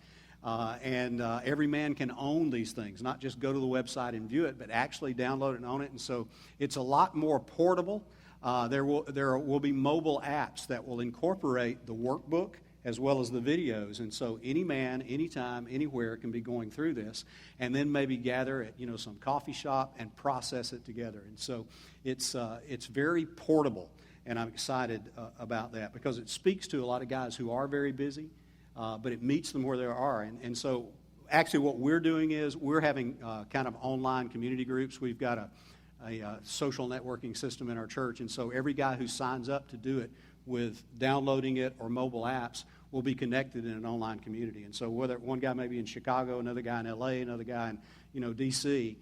B: And every man can own these things, not just go to the website and view it, but actually download it and own it. And so it's a lot more portable. There will be mobile apps that will incorporate the workbook as well as the videos. And so any man, anytime, anywhere can be going through this and then maybe gather at some coffee shop and process it together. And so it's very portable, and I'm excited about that because it speaks to a lot of guys who are very busy. But it meets them where they are. And so actually what we're doing is we're having kind of online community groups. We've got a social networking system in our church. And so every guy who signs up to do it with downloading it or mobile apps will be connected in an online community. And so whether one guy may be in Chicago, another guy in L.A., another guy in D.C.,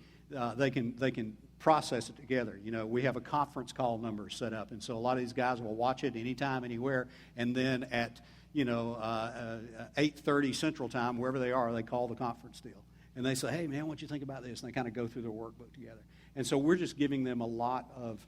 B: they can process it together. We have a conference call number set up. And so a lot of these guys will watch it anytime, anywhere. And then at 8:30 Central Time, wherever they are, they call the conference deal. And they say, hey, man, what do you think about this? And they kind of go through their workbook together. And so we're just giving them a lot of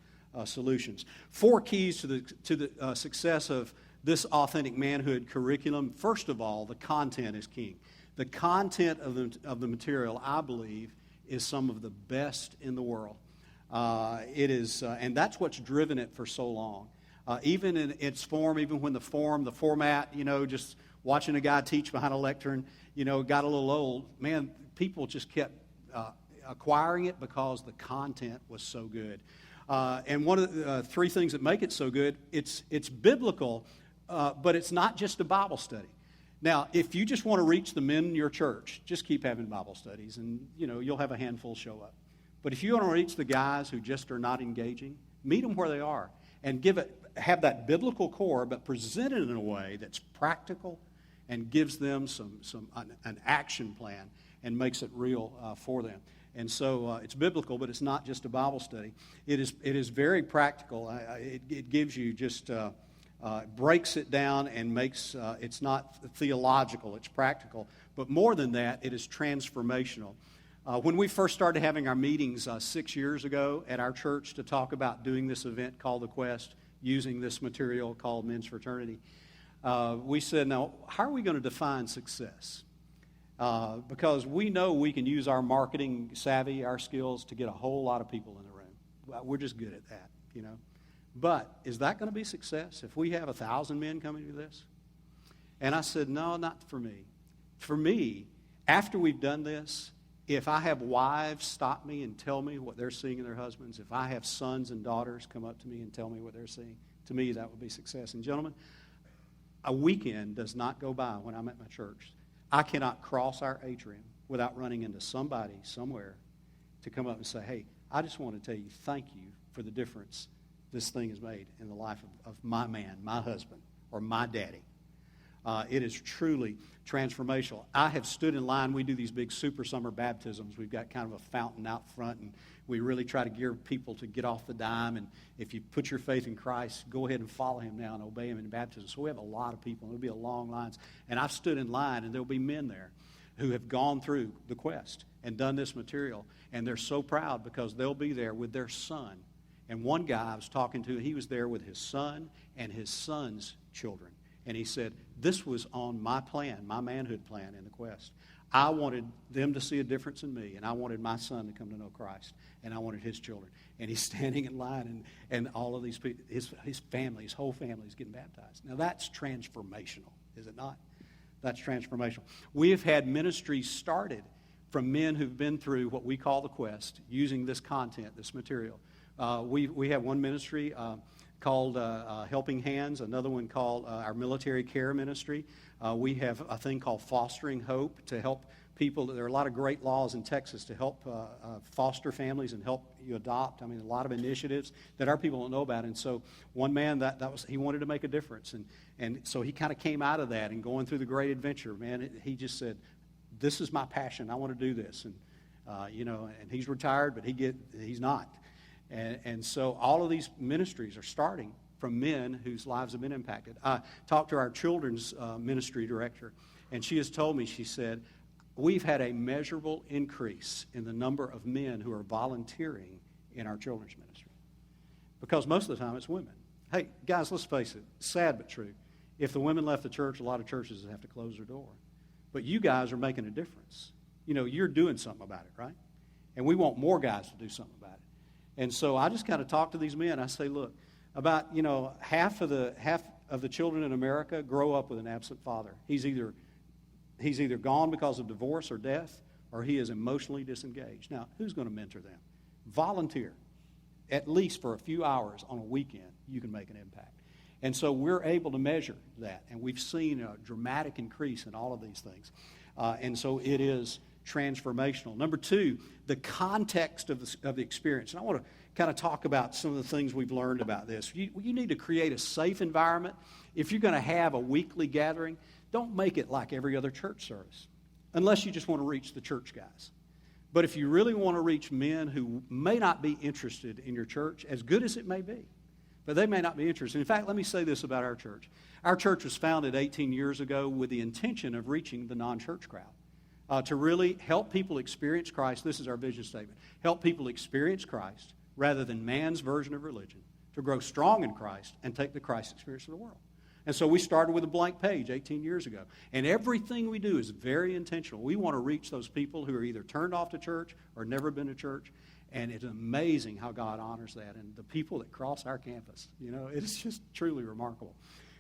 B: solutions. 4 keys to the success of this authentic manhood curriculum. First of all, the content is king. The content of the material, I believe, is some of the best in the world. It is, and that's what's driven it for so long. Even in its form, even when the format, just watching a guy teach behind a lectern, got a little old, man, people just kept acquiring it because the content was so good. And one of the 3 things that make it so good, it's biblical, but it's not just a Bible study. Now, if you just want to reach the men in your church, just keep having Bible studies, and you'll have a handful show up. But if you want to reach the guys who just are not engaging, meet them where they are and have that biblical core, but present it in a way that's practical and gives them an action plan. and makes it real for them. And so it's biblical, but it's not just a Bible study. It is very practical. It gives you just breaks it down and makes it's not theological, it's practical. But more than that, it is transformational. When we first started having our meetings 6 years ago at our church to talk about doing this event called The Quest, using this material called Men's Fraternity, we said, now, how are we going to define success? Because we know we can use our marketing savvy, our skills, to get a whole lot of people in the room. We're just good at that, you know. But is that going to be success if we have 1,000 men coming to this? And I said, no, not for me. For me, after we've done this, if I have wives stop me and tell me what they're seeing in their husbands, if I have sons and daughters come up to me and tell me what they're seeing, to me that would be success. And gentlemen, a weekend does not go by when I'm at my church. I cannot cross our atrium without running into somebody somewhere to come up and say, hey, I just want to tell you thank you for the difference this thing has made in the life of my man, my husband, or my daddy. It is truly transformational. I have stood in line. We do these big super summer baptisms. We've got kind of a fountain out front, and we really try to gear people to get off the dime. And if you put your faith in Christ, go ahead and follow him now and obey him in baptism. So we have a lot of people. There'll be a long lines. And I've stood in line, and there'll be men there who have gone through the quest and done this material. And they're so proud because they'll be there with their son. And one guy I was talking to, he was there with his son and his son's children. And he said, this was on my plan, my manhood plan in the quest. I wanted them to see a difference in me, and I wanted my son to come to know Christ, and I wanted his children. And he's standing in line, and all of these people, his family, his whole family is getting baptized. Now that's transformational, is it not? That's transformational. We have had ministries started from men who've been through what we call the quest, using this content, this material. We have one ministry called Helping Hands, another one called our Military Care Ministry. We have a thing called Fostering Hope to help people. There are a lot of great laws in Texas to help foster families and help you adopt. I mean, a lot of initiatives that our people don't know about. And so one man, that was he wanted to make a difference. And so he kind of came out of that and going through the great adventure, man, he just said, this is my passion. I want to do this. And, and he's retired, but he's not. And so all of these ministries are starting from men whose lives have been impacted. I talked to our children's ministry director, and she has told me, she said, we've had a measurable increase in the number of men who are volunteering in our children's ministry. Because most of the time it's women. Hey, guys, let's face it, sad but true. If the women left the church, a lot of churches would have to close their door. But you guys are making a difference. You know, you're doing something about it, right? And we want more guys to do something about it. And so I just kind of talk to these men. I say, look, about half of the children in America grow up with an absent father. He's either gone because of divorce or death, or he is emotionally disengaged. Now, who's going to mentor them? Volunteer. At least for a few hours on a weekend, you can make an impact. And so we're able to measure that, and we've seen a dramatic increase in all of these things. And so it is transformational. Number two, the context of the experience. And I want to kind of talk about some of the things we've learned about this. You need to create a safe environment. If you're going to have a weekly gathering, don't make it like every other church service, unless you just want to reach the church guys. But if you really want to reach men who may not be interested in your church, as good as it may be, but they may not be interested. In fact, let me say this about our church. Our church was founded 18 years ago with the intention of reaching the non-church crowd. To really help people experience Christ. This is our vision statement. Help people experience Christ rather than man's version of religion, to grow strong in Christ and take the Christ experience to the world. And so we started with a blank page 18 years ago. And everything we do is very intentional. We want to reach those people who are either turned off to church or never been to church. And it's amazing how God honors that. And the people that cross our campus, it's just truly remarkable.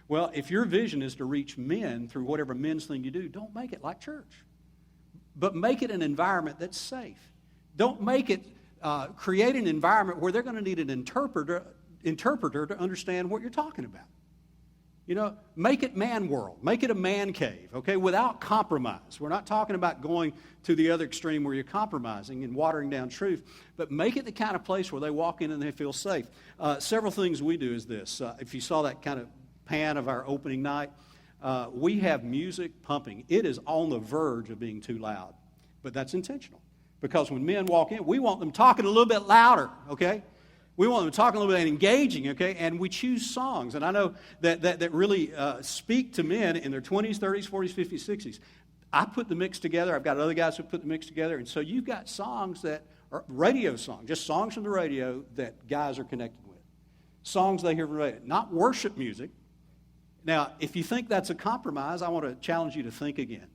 B: Well, if your vision is to reach men through whatever men's thing you do, don't make it like church. But make it an environment that's safe. Don't make it, create an environment where they're going to need an interpreter to understand what you're talking about. Make it man world. Make it a man cave, okay, without compromise. We're not talking about going to the other extreme where you're compromising and watering down truth, but make it the kind of place where they walk in and they feel safe. Several things we do is this. If you saw that kind of pan of our opening night, we have music pumping. It is on the verge of being too loud. But that's intentional. Because when men walk in, we want them talking a little bit louder, okay? We want them talking a little bit and engaging, okay? And we choose songs. And I know that really speak to men in their 20s, 30s, 40s, 50s, 60s. I put the mix together. I've got other guys who put the mix together. And so you've got songs that are radio songs, just songs from the radio that guys are connected with. Songs they hear from the radio, not worship music. Now, if you think that's a compromise, I want to challenge you to think again.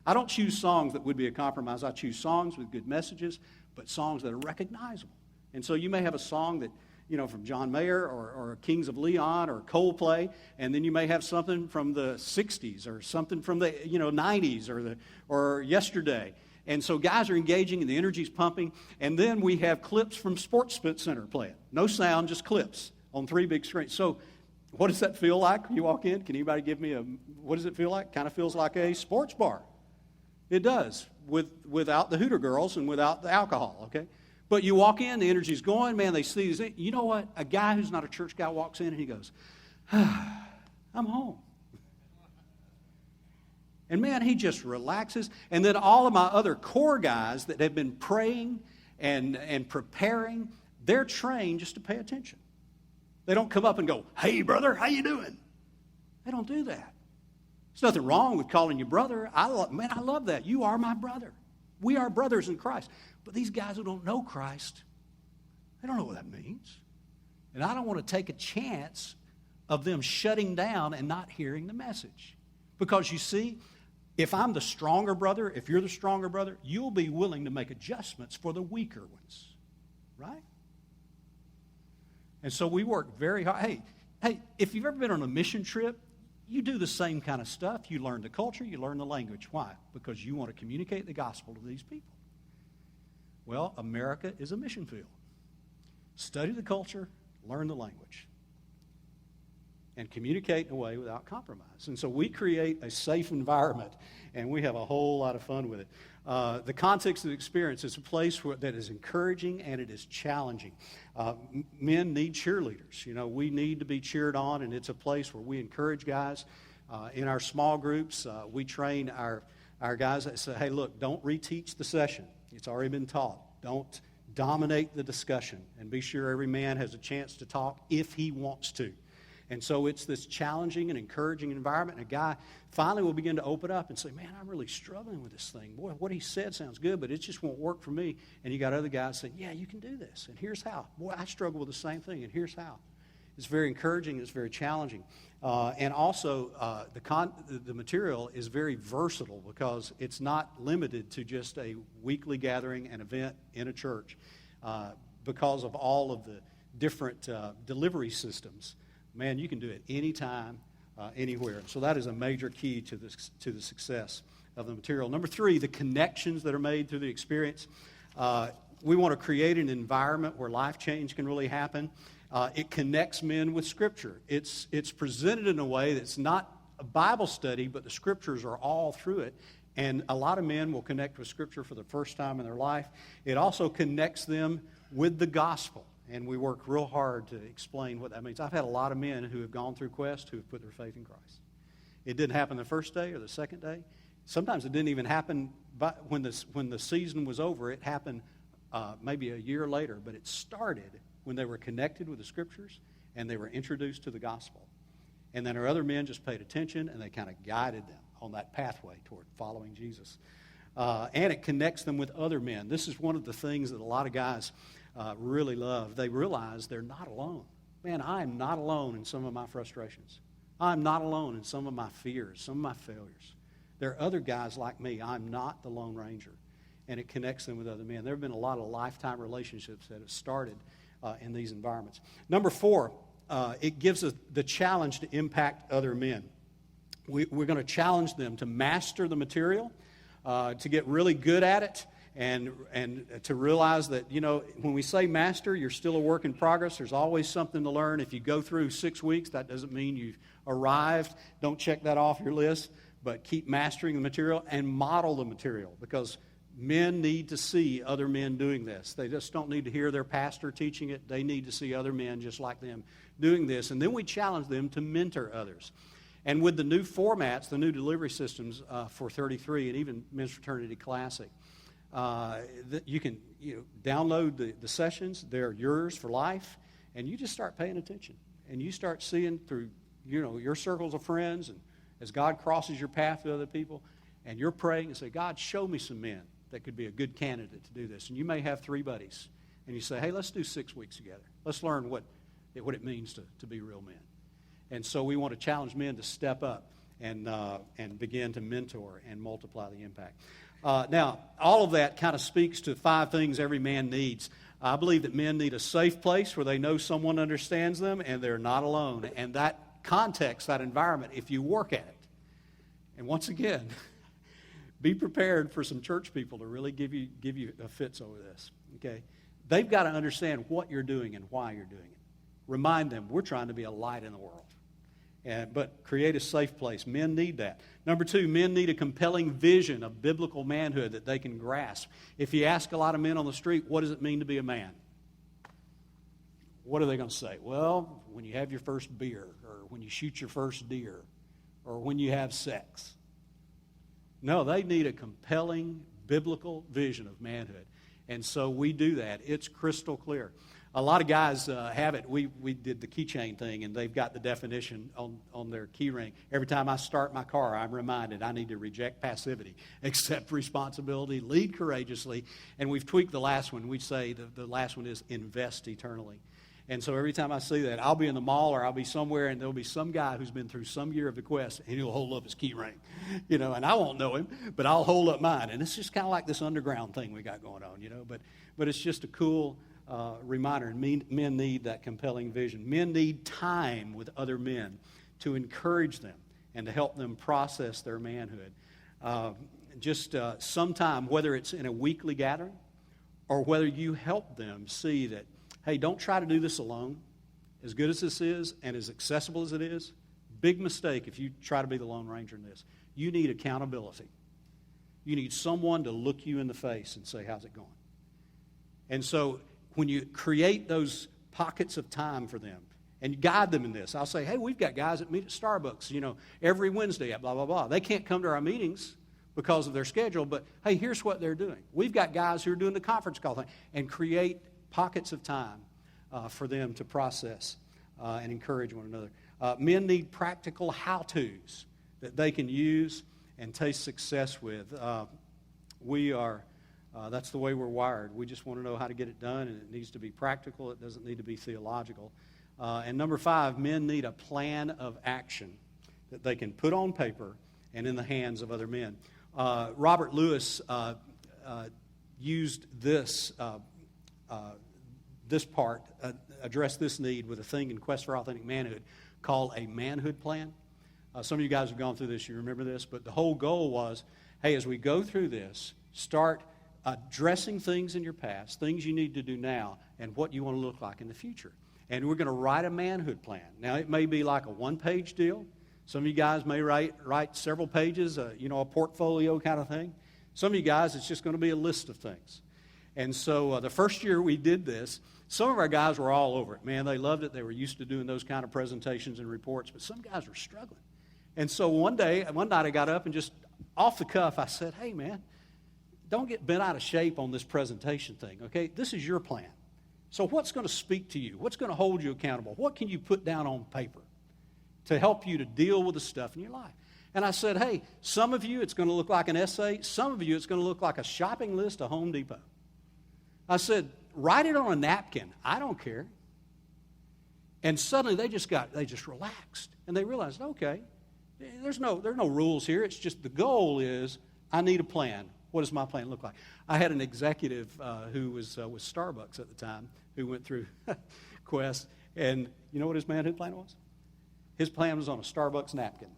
B: I don't choose songs that would be a compromise. I choose songs with good messages, but songs that are recognizable. And so you may have a song that, from John Mayer or Kings of Leon or Coldplay, and then you may have something from the 60s or something from the, 90s or yesterday. And so guys are engaging and the energy's pumping. And then we have clips from Sports Center playing. No sound, just clips on 3 big screens. So what does that feel like when you walk in? Can anybody give me what does it feel like? Kind of feels like a sports bar. It does, without the Hooter girls and without the alcohol, okay? But you walk in, the energy's going, man, they see these. You know what? A guy who's not a church guy walks in and he goes, I'm home. And man, he just relaxes. And then all of my other core guys that have been praying and preparing, they're trained just to pay attention. They don't come up and go, hey, brother, how you doing? They don't do that. There's nothing wrong with calling you brother. I love that. You are my brother. We are brothers in Christ. But these guys who don't know Christ, they don't know what that means. And I don't want to take a chance of them shutting down and not hearing the message. Because you see, if I'm the stronger brother, if you're the stronger brother, you'll be willing to make adjustments for the weaker ones. Right? And so we work very hard. Hey, if you've ever been on a mission trip, you do the same kind of stuff. You learn the culture, you learn the language. Why? Because you want to communicate the gospel to these people. Well, America is a mission field. Study the culture, learn the language, and communicate in a way without compromise. And so we create a safe environment, and we have a whole lot of fun with it. The context of the experience is a place that is encouraging and it is challenging. Men need cheerleaders. We need to be cheered on, and it's a place where we encourage guys. In our small groups, we train our guys that say, hey, look, don't reteach the session. It's already been taught. Don't dominate the discussion, and be sure every man has a chance to talk if he wants to. And so it's this challenging and encouraging environment. And a guy finally will begin to open up and say, man, I'm really struggling with this thing. Boy, what he said sounds good, but it just won't work for me. And you got other guys saying, yeah, you can do this, and here's how. Boy, I struggle with the same thing, and here's how. It's very encouraging. It's very challenging. And also, the material is very versatile because it's not limited to just a weekly gathering, an event in a church. Because of all of the different delivery systems, man, you can do it anytime, anywhere. So that is a major key to the success of the material. Number 3, the connections that are made through the experience. We want to create an environment where life change can really happen. It connects men with Scripture. It's presented in a way that's not a Bible study, but the Scriptures are all through it. And a lot of men will connect with Scripture for the first time in their life. It also connects them with the gospel. And we work real hard to explain what that means. I've had a lot of men who have gone through Quest who have put their faith in Christ. It didn't happen the first day or the second day. Sometimes it didn't even happen when the season was over. It happened maybe a year later. But it started when they were connected with the Scriptures and they were introduced to the gospel. And then our other men just paid attention and they kind of guided them on that pathway toward following Jesus. And it connects them with other men. This is one of the things that a lot of guys really love. They realize they're not alone. Man, I am not alone in some of my frustrations. I'm not alone in some of my fears, some of my failures. There are other guys like me. I'm not the Lone Ranger. And it connects them with other men. There have been a lot of lifetime relationships that have started in these environments. Number 4, it gives us the challenge to impact other men. We're going to challenge them to master the material, to get really good at it, and to realize that, when we say master, you're still a work in progress. There's always something to learn. If you go through 6 weeks, that doesn't mean you've arrived. Don't check that off your list, but keep mastering the material and model the material, because men need to see other men doing this. They just don't need to hear their pastor teaching it. They need to see other men just like them doing this. And then we challenge them to mentor others. And with the new formats, the new delivery systems for 33 and even Men's Fraternity Classic, You can download the sessions. They're yours for life, and you just start paying attention. And you start seeing through your circles of friends, and as God crosses your path with other people, and you're praying and say, God, show me some men that could be a good candidate to do this. And you may have 3 buddies, and you say, hey, let's do 6 weeks together. Let's learn what it means to be real men. And so we want to challenge men to step up and begin to mentor and multiply the impact. Now, all of that kind of speaks to 5 things every man needs. I believe that men need a safe place where they know someone understands them and they're not alone. And that context, that environment, if you work at it, and once again, be prepared for some church people to really give you a fits over this, okay? They've got to understand what you're doing and why you're doing it. Remind them we're trying to be a light in the world. But create a safe place. Men need that. Number 2, men need a compelling vision of biblical manhood that they can grasp. If you ask a lot of men on the street, what does it mean to be a man? What are they going to say? Well, when you have your first beer, or when you shoot your first deer, or when you have sex. No, they need a compelling biblical vision of manhood. And so we do that. It's crystal clear. A lot of guys have it. We did the keychain thing, and they've got the definition on their key ring. Every time I start my car, I'm reminded I need to reject passivity, accept responsibility, lead courageously. And we've tweaked the last one. We say the last one is invest eternally. And so every time I see that, I'll be in the mall or I'll be somewhere, and there'll be some guy who's been through some year of the quest, and he'll hold up his key ring. And I won't know him, but I'll hold up mine. And it's just kind of like this underground thing we got going on, But it's just a cool reminder. And men need that compelling vision. Men need time with other men to encourage them and to help them process their manhood. Some time, whether it's in a weekly gathering or whether you help them see that, hey, don't try to do this alone. As good as this is and as accessible as it is, big mistake if you try to be the Lone Ranger in this. You need accountability. You need someone to look you in the face and say, how's it going? And so when you create those pockets of time for them and guide them in this, I'll say, hey, we've got guys that meet at Starbucks, every Wednesday at blah, blah, blah. They can't come to our meetings because of their schedule, but hey, here's what they're doing. We've got guys who are doing the conference call thing, and create pockets of time for them to process and encourage one another. Men need practical how-tos that they can use and taste success with. That's the way we're wired. We just want to know how to get it done, and it needs to be practical. It doesn't need to be theological. And number 5, men need a plan of action that they can put on paper and in the hands of other men. Robert Lewis used this part, addressed this need with a thing in Quest for Authentic Manhood called a manhood plan. Some of you guys have gone through this. You remember this. But the whole goal was, hey, as we go through this, start addressing things in your past, things you need to do now, and what you want to look like in the future. And we're going to write a manhood plan. Now, it may be like a one-page deal. Some of you guys may write several pages, a portfolio kind of thing. Some of you guys, it's just going to be a list of things. And so the first year we did this, some of our guys were all over it. Man, they loved it. They were used to doing those kind of presentations and reports, but some guys were struggling. And so one night I got up and just off the cuff, I said, hey, man, don't get bent out of shape on this presentation thing, okay? This is your plan. So what's going to speak to you? What's going to hold you accountable? What can you put down on paper to help you to deal with the stuff in your life? And I said, hey, some of you it's going to look like an essay. Some of you it's going to look like a shopping list of Home Depot. I said, write it on a napkin. I don't care. And suddenly they just relaxed. And they realized, okay, there are no rules here. It's just the goal is I need a plan. What does my plan look like? I had an executive who was with Starbucks at the time who went through Quest. And you know what his manhood plan was? His plan was on a Starbucks napkin.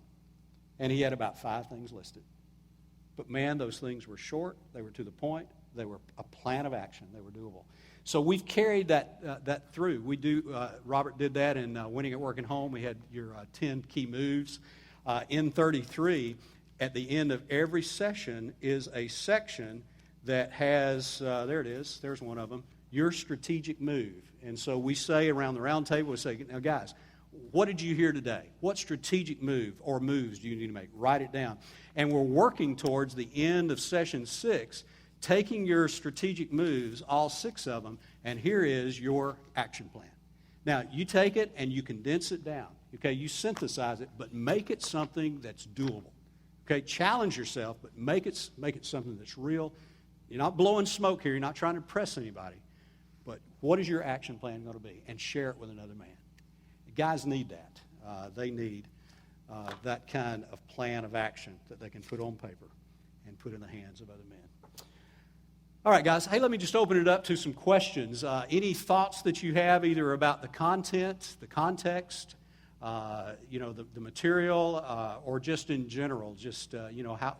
B: And he had about 5 things listed. But man, those things were short. They were to the point. They were a plan of action. They were doable. So we've carried that through. We do. Robert did that in Winning at Work and Home. We had your 10 key moves. In 33, at the end of every session is a section that has, there it is, there's one of them, your strategic move. And so we say around the round table, we say, now guys, what did you hear today? What strategic move or moves do you need to make? Write it down. And we're working towards the end of session 6 taking your strategic moves, all 6 of them, and here is your action plan. Now, you take it and you condense it down. Okay, you synthesize it, but make it something that's doable. Okay, challenge yourself, but make it something that's real. You're not blowing smoke here. You're not trying to impress anybody. But what is your action plan going to be? And share it with another man. Guys need that. They need that kind of plan of action that they can put on paper and put in the hands of other men. All right, guys. Hey, let me just open it up to some questions. Any thoughts that you have either about the content, the context, the material, or just in general, just,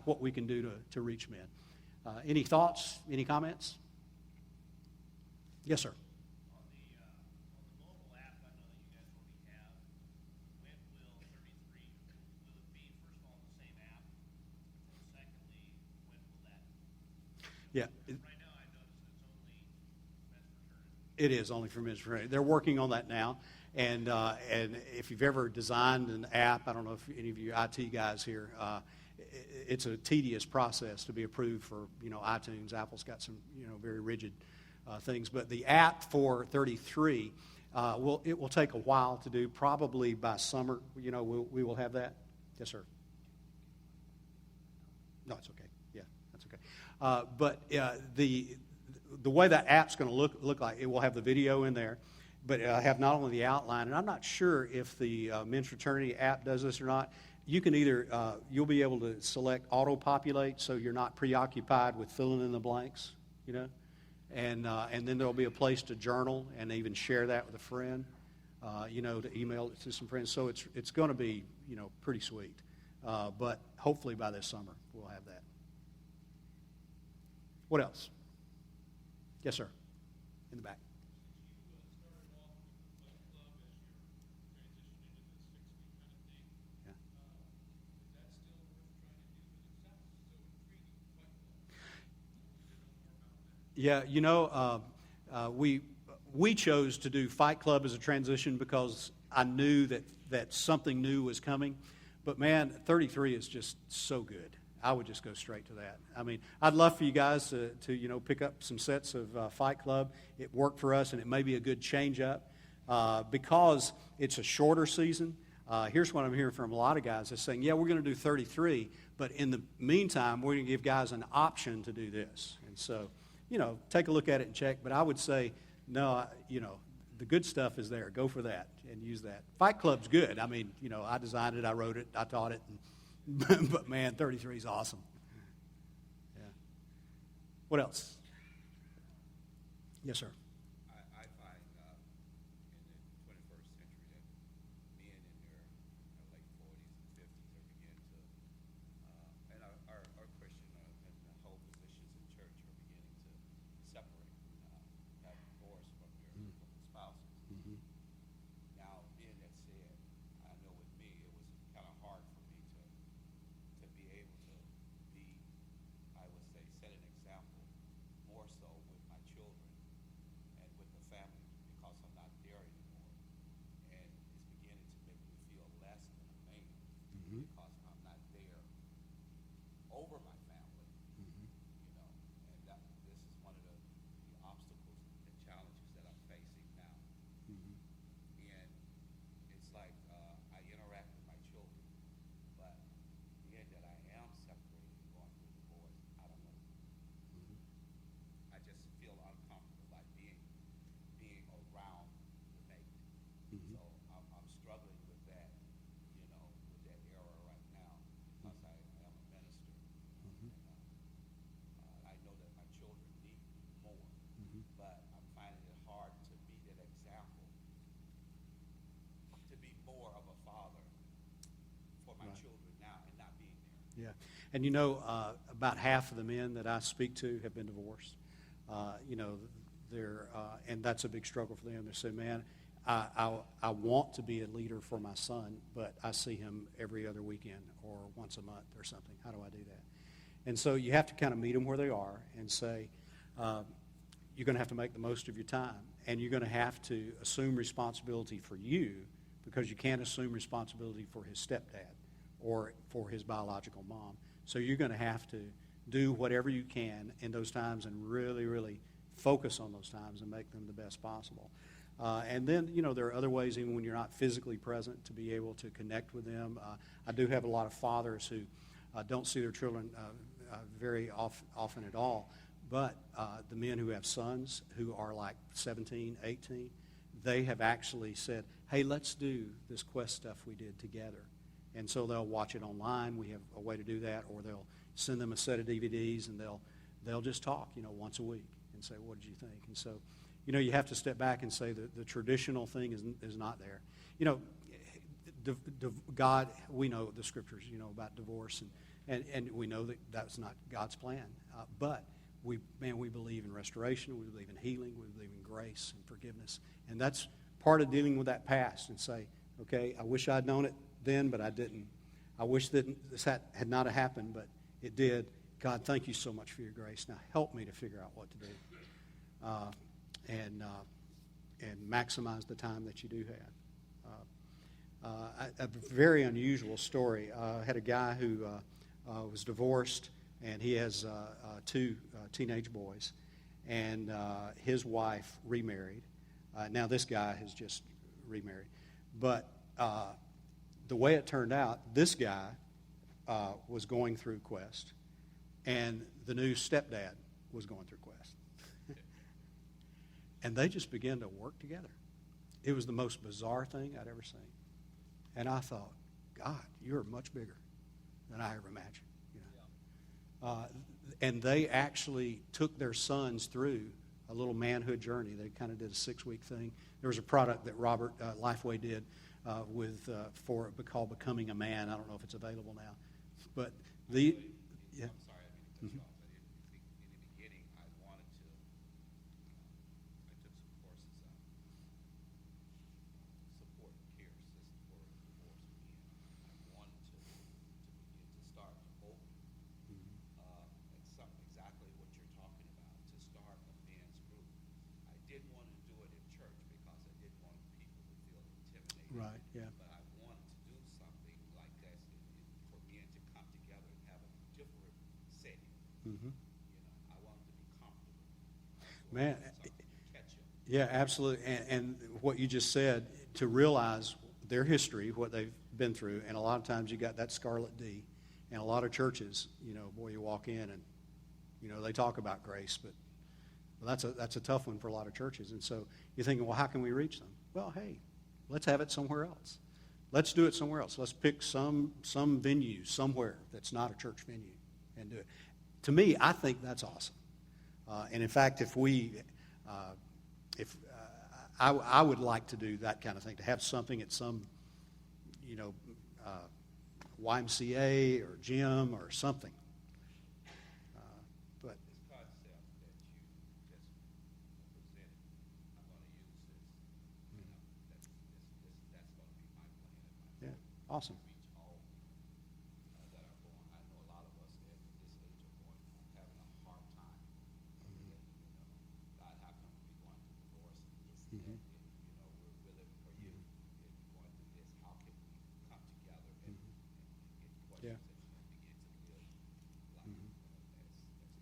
B: what we can do to reach men. Any thoughts? Any comments? Yes, sir. Yeah. It is only for men's fraternity. They're working on that now. And if you've ever designed an app, I don't know if any of you IT guys here, it's a tedious process to be approved for, iTunes. Apple's got some, very rigid things. But the app for 33, it will take a while to do. Probably by summer, we will have that. Yes, sir. No, it's okay. Yeah, that's okay. But the way that app's going to look like, it will have the video in there, but it'll have not only the outline, and I'm not sure if the men's fraternity app does this or not. You can either, you'll be able to select auto-populate so you're not preoccupied with filling in the blanks, and then there'll be a place to journal and even share that with a friend, to email it to some friends. So it's going to be, pretty sweet. But hopefully by this summer we'll have that. What else? Yes, sir. In the back. Yeah, we chose to do Fight Club as a transition because I knew that something new was coming. But man, 33 is just so good. I would just go straight to that. I mean, I'd love for you guys to pick up some sets of Fight Club. It worked for us, and it may be a good change-up because it's a shorter season. Here's what I'm hearing from a lot of guys. They're saying, yeah, we're going to do 33, but in the meantime, we're going to give guys an option to do this. And so, take a look at it and check. But I would say, no, the good stuff is there. Go for that and use that. Fight Club's good. I mean, I designed it, I wrote it, I taught it, but man, 33 is awesome. Yeah. What else? Yes, sir.
D: I find in the 21st century that men in their late 40s and 50s are beginning to, and our Christian and the whole positions in church are beginning to separate, have divorce from your spouses.
B: Mm-hmm.
D: Now, being that said, I know with me it was kind of hard for me to be able to be, I would say, set an example more so with my children and with the family because I'm not there anymore. And it's beginning to make me feel less than a man because I'm not there over my family, and this is one of the obstacles and challenges that I'm facing now. And it's like I interact with my children, but being that I am separated and going through a divorce, I don't know. I just feel uncomfortable by being around the mate. So I'm struggling with that, with that era right now because I am a minister. And, I know that my children need me more, but I'm finding it hard to be that example, to be more of a father for my children now and not being there.
B: Yeah. And about half of the men that I speak to have been divorced. They're and that's a big struggle for them. They say, man, I want to be a leader for my son, but I see him every other weekend or once a month or something. How do I do that? And so you have to kind of meet them where they are and say, you're going to have to make the most of your time, and you're going to have to assume responsibility for you because you can't assume responsibility for his stepdad or for his biological mom. So you're going to have to do whatever you can in those times and really, really focus on those times and make them the best possible. And then, there are other ways, even when you're not physically present, to be able to connect with them. I do have a lot of fathers who don't see their children very often at all, but the men who have sons who are like 17, 18, they have actually said, hey, let's do this Quest stuff we did together. And so they'll watch it online. We have a way to do that, or they'll send them a set of DVDs, and they'll just talk, once a week and say, what did you think? And so, you have to step back and say that the traditional thing is not there. God, we know the scriptures, about divorce, and we know that that's not God's plan. But we believe in restoration, we believe in healing, we believe in grace and forgiveness. And that's part of dealing with that past and say, okay, I wish I'd known it then, but I didn't. I wish that this had not happened, but it did. God, thank you so much for your grace. Now help me to figure out what to do. And maximize the time that you do have. A very unusual story. I had a guy who was divorced, and he has two teenage boys, and his wife remarried. Now this guy has just remarried. But the way it turned out, this guy was going through Quest, and the new stepdad was going through Quest. And they just began to work together. It was the most bizarre thing I'd ever seen. And I thought, God, you're much bigger than I ever imagined. And they actually took their sons through a little manhood journey. They kind of did a 6-week thing. There was a product that Robert Lifeway did called Becoming a Man. I don't know if it's available now. But yeah.
D: I'm sorry, I didn't mean to cut you off, but in the beginning, I took some courses on support care system for divorced men. I wanted to begin to start open exactly what you're talking about, to start a men's group. I didn't want to do it in church because I didn't want people to feel intimidated.
B: Right, yeah.
D: But I wanted to do something like this for men to come together and have a different setting.
B: Mm-hmm.
D: I wanted to be comfortable.
B: Man, yeah, absolutely. And what you just said, to realize their history, what they've been through, and a lot of times you got that scarlet D. And a lot of churches, boy, you walk in and, they talk about grace, but that's a tough one for a lot of churches. And so you're thinking, well, how can we reach them? Well, hey, let's have it somewhere else. Let's do it somewhere else. Let's pick some venue somewhere that's not a church venue and do it. To me, I think that's awesome. And in fact, I would like to do that kind of thing, to have something at some, YMCA or gym or something. But
D: this concept that you just presented, I'm going to use this. That's going to be my plan.
B: Yeah, awesome.
D: Reach all that are going. I know a lot of us at this age are going having a hard time. God, how come we going through divorce and this and that? And, we're living for you. And going through this, how can we come together and get questions and begin to live like as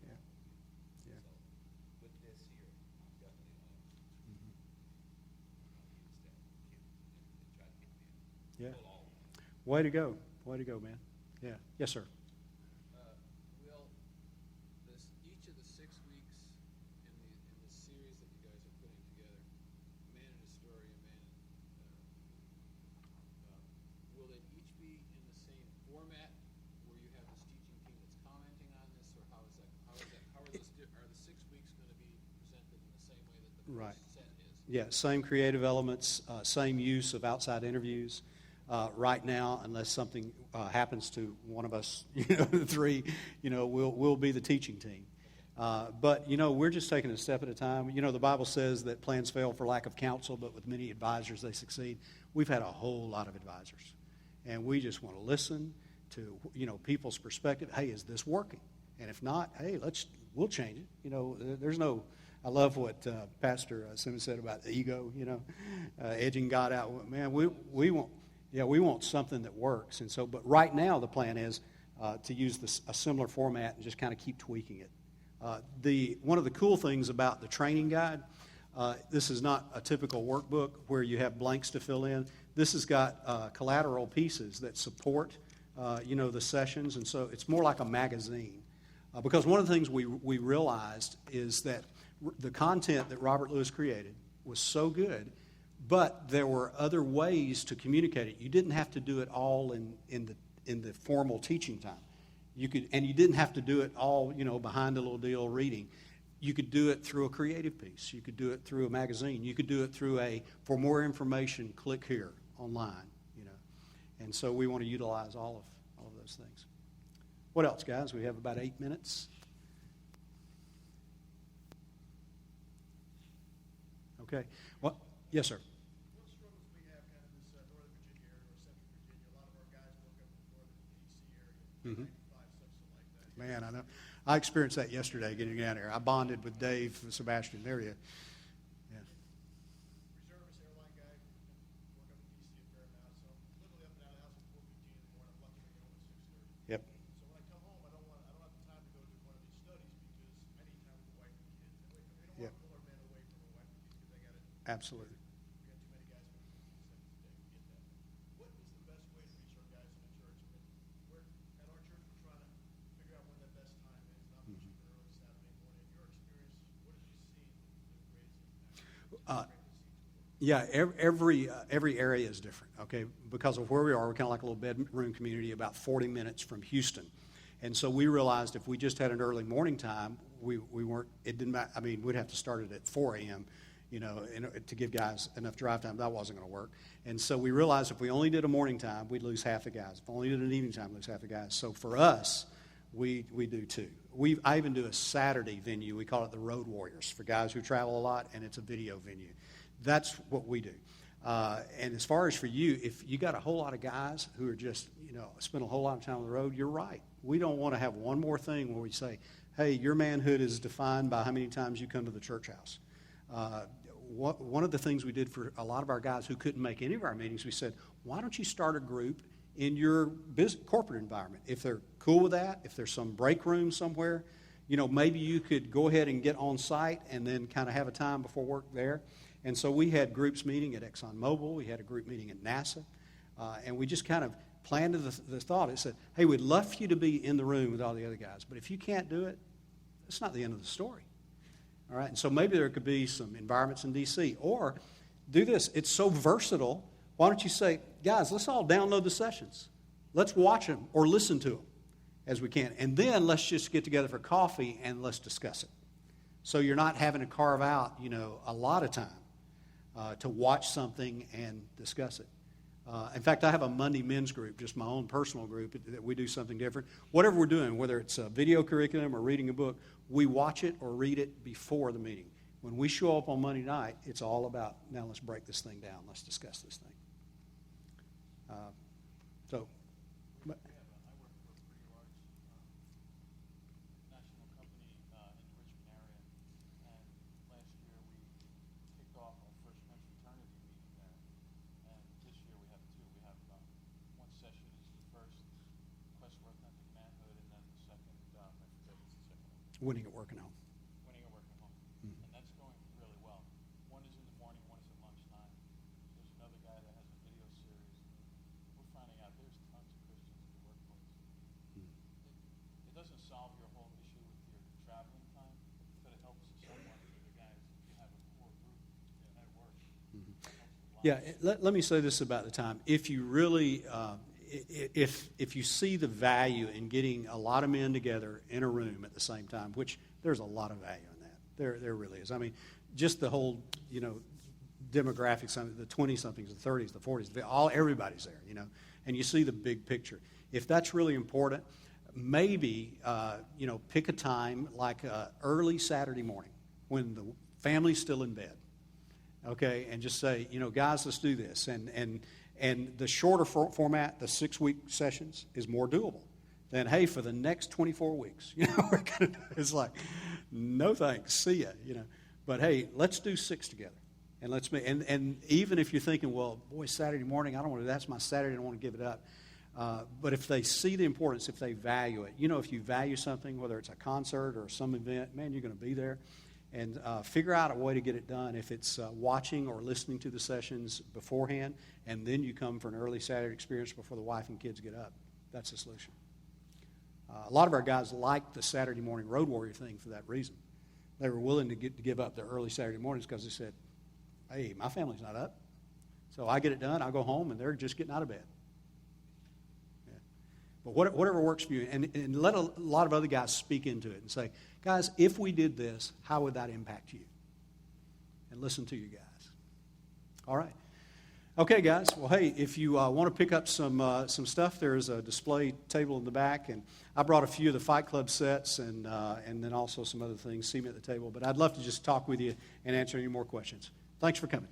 B: Yeah. Yeah.
D: So with this here, I'm definitely going to use that and try to get men.
B: Yeah. Way to go. Way to go, man. Yeah. Yes, sir.
E: Will, each of the 6 weeks in the series that you guys are putting together, A Man and His Story, will they each be in the same format where you have this teaching team that's commenting on this, or how is that? Are the 6 weeks going to be presented in the same way that the first set is?
B: Yeah, same creative elements, same use of outside interviews. Right now, unless something happens to one of us, the three, we'll be the teaching team. But, we're just taking a step at a time. The Bible says that plans fail for lack of counsel, but with many advisors they succeed. We've had a whole lot of advisors. And we just want to listen to, people's perspective. Hey, is this working? And if not, hey, we'll change it. There's no... I love what Pastor Simmons said about the ego, edging God out. Man, we want something that works. And so, but right now the plan is to use a similar format and just kind of keep tweaking it. One of the cool things about the training guide, this is not a typical workbook where you have blanks to fill in. This has got collateral pieces that support the sessions, and so it's more like a magazine. Because one of the things we realized is that the content that Robert Lewis created was so good, but there were other ways to communicate it. You didn't have to do it all in the formal teaching time. You didn't have to do it all, behind a little deal reading. You could do it through a creative piece. You could do it through a magazine. You could do it through for more information, click here online, And so we want to utilize all of those things. What else, guys? We have about 8 minutes. Okay. Well, yes, sir.
F: What struggles we have kind of this Northern Virginia area or Central Virginia? A lot of our guys work up in the Northern D.C. area, 95, something like that.
B: Man, I know. I experienced that yesterday getting down here. I bonded with Dave and Sebastian area. Yeah.
F: Reservist airline guy, work up in D.C. a fair amount, so literally up and out of the house at 4:15 in the morning, fluctuating home at 6:30.
B: Yep.
F: So when I come home, I don't have the time to go to one of these studies because I need time with the wife and kids. And we don't want to pull our men away from our wife and kids because they got it.
B: Absolutely.
F: We got too many guys who are today. We get that. What is the best way to reach our guys in the church? I mean, at our church, we're trying to figure out when the best time is. Not much of an early Saturday morning. In your experience, what have you seen the greatest impact?
B: Yeah, every area is different, okay? Because of where we are, we're kind of like a little bedroom community about 40 minutes from Houston. And so we realized if we just had an early morning time, we weren't, it didn't matter. I mean, we'd have to start it at 4 a.m., to give guys enough drive time. That wasn't going to work. And so we realized if we only did a morning time, we'd lose half the guys. If we only did an evening time, we'd lose half the guys. So for us, we do two. I even do a Saturday venue. We call it the Road Warriors for guys who travel a lot, and it's a video venue. That's what we do. And as far as for you, if you got a whole lot of guys who are just, spend a whole lot of time on the road, you're right. We don't want to have one more thing where we say, hey, your manhood is defined by how many times you come to the church house. One of the things we did for a lot of our guys who couldn't make any of our meetings, we said, why don't you start a group in your corporate environment? If they're cool with that, if there's some break room somewhere, maybe you could go ahead and get on site and then kind of have a time before work there. And so we had groups meeting at ExxonMobil. We had a group meeting at NASA. And we just kind of planted the thought. It said, hey, we'd love for you to be in the room with all the other guys. But if you can't do it, it's not the end of the story. All right? And so maybe there could be some environments in D.C. Or do this. It's so versatile. Why don't you say, guys, let's all download the sessions. Let's watch them or listen to them as we can. And then let's just get together for coffee and let's discuss it. So you're not having to carve out, a lot of time to watch something and discuss it. In fact, I have a Monday men's group, just my own personal group, that we do something different. Whatever we're doing, whether it's a video curriculum or reading a book, we watch it or read it before the meeting. When we show up on Monday night, it's all about, now let's break this thing down. Let's discuss this thing. But,
E: I work for a pretty large national company in the Richmond area, and last year we kicked off our first men's fraternity meeting there, and this year we have two. We have one session is the first quest for authentic manhood, and then the second, I forget what's the second one.
B: winning at work and home.
E: Winning at work and home, and that's going really well. One is in the morning, one is at lunchtime. There's another guy that has a video series. We're finding out there's tons of Christians in the workplace. It doesn't solve your whole issue with your traveling time, but it helps somewhat for the guys if you have a core group at work.
B: Yeah, let me say this about the time. If you really, if you see the value in getting a lot of men together in a room at the same time, which there's a lot of value in that. There really is. I mean, just the whole, demographics, the 20-somethings, the 30s, the 40s, everybody's there, and you see the big picture. If that's really important, maybe, pick a time like early Saturday morning when the family's still in bed, okay, and just say, guys, let's do this. And the shorter format, the 6-week sessions, is more doable than, hey, for the next 24 weeks, it's like, no thanks, see ya, But, hey, let's do 6 together. And and even if you're thinking, well, boy, Saturday morning, I don't want to, that's my Saturday, I don't want to give it up. But if they see the importance, if they value it, if you value something, whether it's a concert or some event, man, you're going to be there. And figure out a way to get it done. If it's watching or listening to the sessions beforehand, and then you come for an early Saturday experience before the wife and kids get up, that's the solution. A lot of our guys like the Saturday morning Road Warrior thing for that reason. They were willing to give up their early Saturday mornings because they said, hey, my family's not up. So I get it done, I go home, and they're just getting out of bed. Yeah. But whatever works for you, and let a lot of other guys speak into it and say, guys, if we did this, how would that impact you? And listen to you guys. All right. Okay, guys. Well, hey, if you want to pick up some stuff, there's a display table in the back, and I brought a few of the Fight Club sets and then also some other things. See me at the table. But I'd love to just talk with you and answer any more questions. Thanks for coming.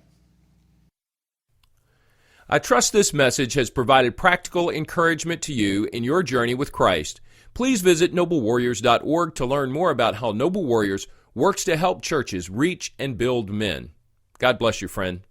G: I trust this message has provided practical encouragement to you in your journey with Christ. Please visit noblewarriors.org to learn more about how Noble Warriors works to help churches reach and build men. God bless you, friend.